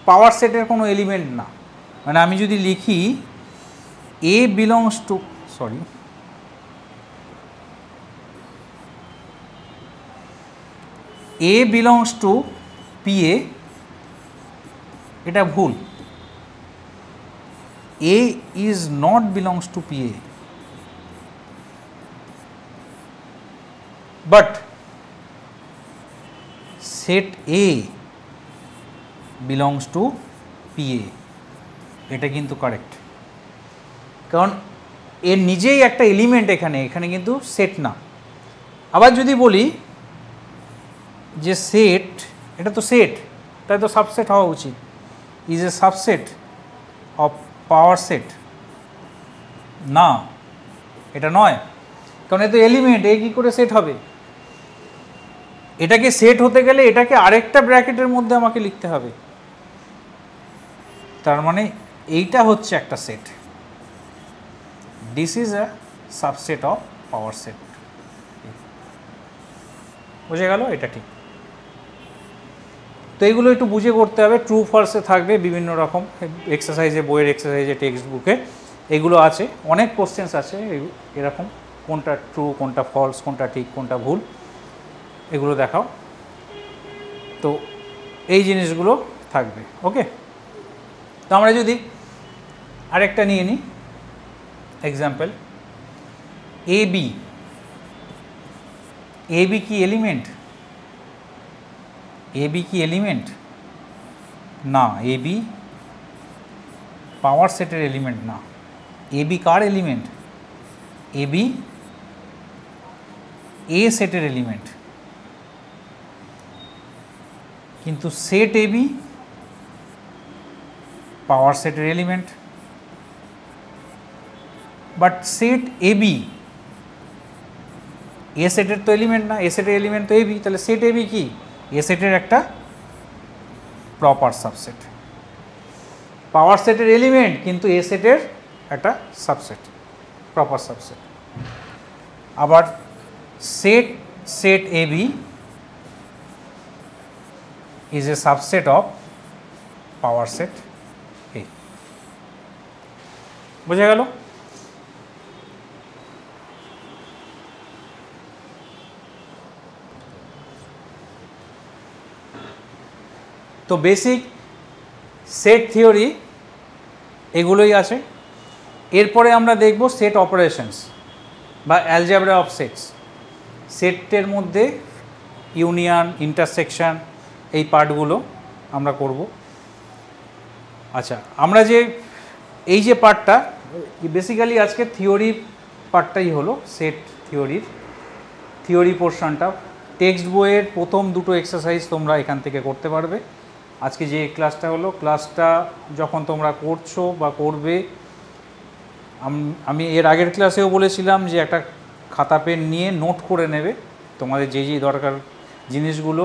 পাওয়ার সেটের কোনো এলিমেন্ট না, মানে আমি যদি লিখি A belongs to, sorry, A belongs to PA, এটা ভুল। A is not belongs to PA, but set A belongs to PA, এটা কিন্তু কারেক্ট, কারণ এর নিজেই একটা এলিমেন্ট এখানে কিন্তু সেট না। আবার যদি বলি যে সেট, এটা তো সেট, তাই তো সাবসেট হওয়া উচিত, is a subset of power set, না এটা নয়, কারণ এ তো এলিমেন্ট, এ কী করে সেট হবে? এটাকে সেট হতে গেলে এটাকে আরেকটা ব্র্যাকেটের মধ্যে আমাকে লিখতে হবে, তার মানে এইটা হচ্ছে একটা set, this is a subset of power set. বুঝে গেল? এটা ঠিক। তো এইগুলো একটু বুঝে করতে হবে, ট্রু ফলসে থাকবে বিভিন্ন রকম এক্সারসাইজে, বইয়ের এক্সারসাইজে, টেক্সট বুকে এগুলো আছে, অনেক কোশ্চেন্স আছে এরকম, কোনটা ট্রু, কোনটা ফলস, কোনটা ঠিক, কোনটা ভুল, এগুলো দেখাও। তো এই জিনিসগুলো থাকবে। ওকে, তো আমরা যদি আরেকটা নিয়ে নিই এক্সাম্পল, AB কি এলিমেন্ট? AB কি এলিমেন্ট? না, AB পাওয়ার সেটের এলিমেন্ট না। AB car element? AB A সেটের এলিমেন্ট, কিন্তু সেট AB পাওয়ার সেটের element. But set AB A সেটের তো এলিমেন্ট না, A সেটের এলিমেন্ট তো AB, তাহলে সেট AB কি? A সেটের একটা প্রপার সাবসেট, পাওয়ার সেটের এলিমেন্ট কিন্তু A সেটের একটা সাবসেট, প্রপার সাবসেট। আবার set AB is a subset of power set A. বুঝা গেল? তো বেসিক সেট থিওরি এগুলোই আছে। এরপরে আমরা দেখব সেট অপারেশনস বা অ্যালজেব্রা অফ সেটস। সেটের মধ্যে ইউনিয়ন, ইন্টারসেকশন, এই পার্টগুলো আমরা করব। আচ্ছা, আমরা যে এই যে পার্টটা বেসিক্যালি আজকে থিওরি পার্টটাই হলো, সেট থিওরি পোর্শনটা। টেক্সট বইয়ের প্রথম দুটো এক্সারসাইজ তোমরা এখান থেকে করতে পারবে। আজকে যে ক্লাসটা হলো, ক্লাসটা যখন তোমরা করছো বা করবে, আমি এর আগের ক্লাসেও বলেছিলাম যে একটা খাতা পেন নিয়ে নোট করে নেবে তোমাদের যে দরকার জিনিসগুলো,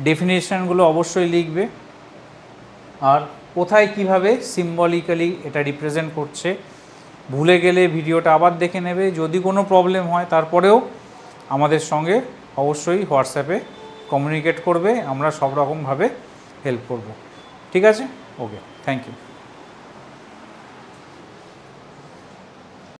ডেফিনেশনগুলো অবশ্যই লিখবে, আর কোথায় কিভাবে সিম্বলিক্যালি এটা রিপ্রেজেন্ট করছে ভুলে গেলে ভিডিওটা আবার দেখে নেবে। যদি কোনো প্রবলেম হয় তারপরেও আমাদের সঙ্গে অবশ্যই হোয়াটসঅ্যাপে কমিউনিকেট করবে, আমরা সব রকমভাবে হেল্প করব। ঠিক আছে? ওকে, থ্যাংক ইউ।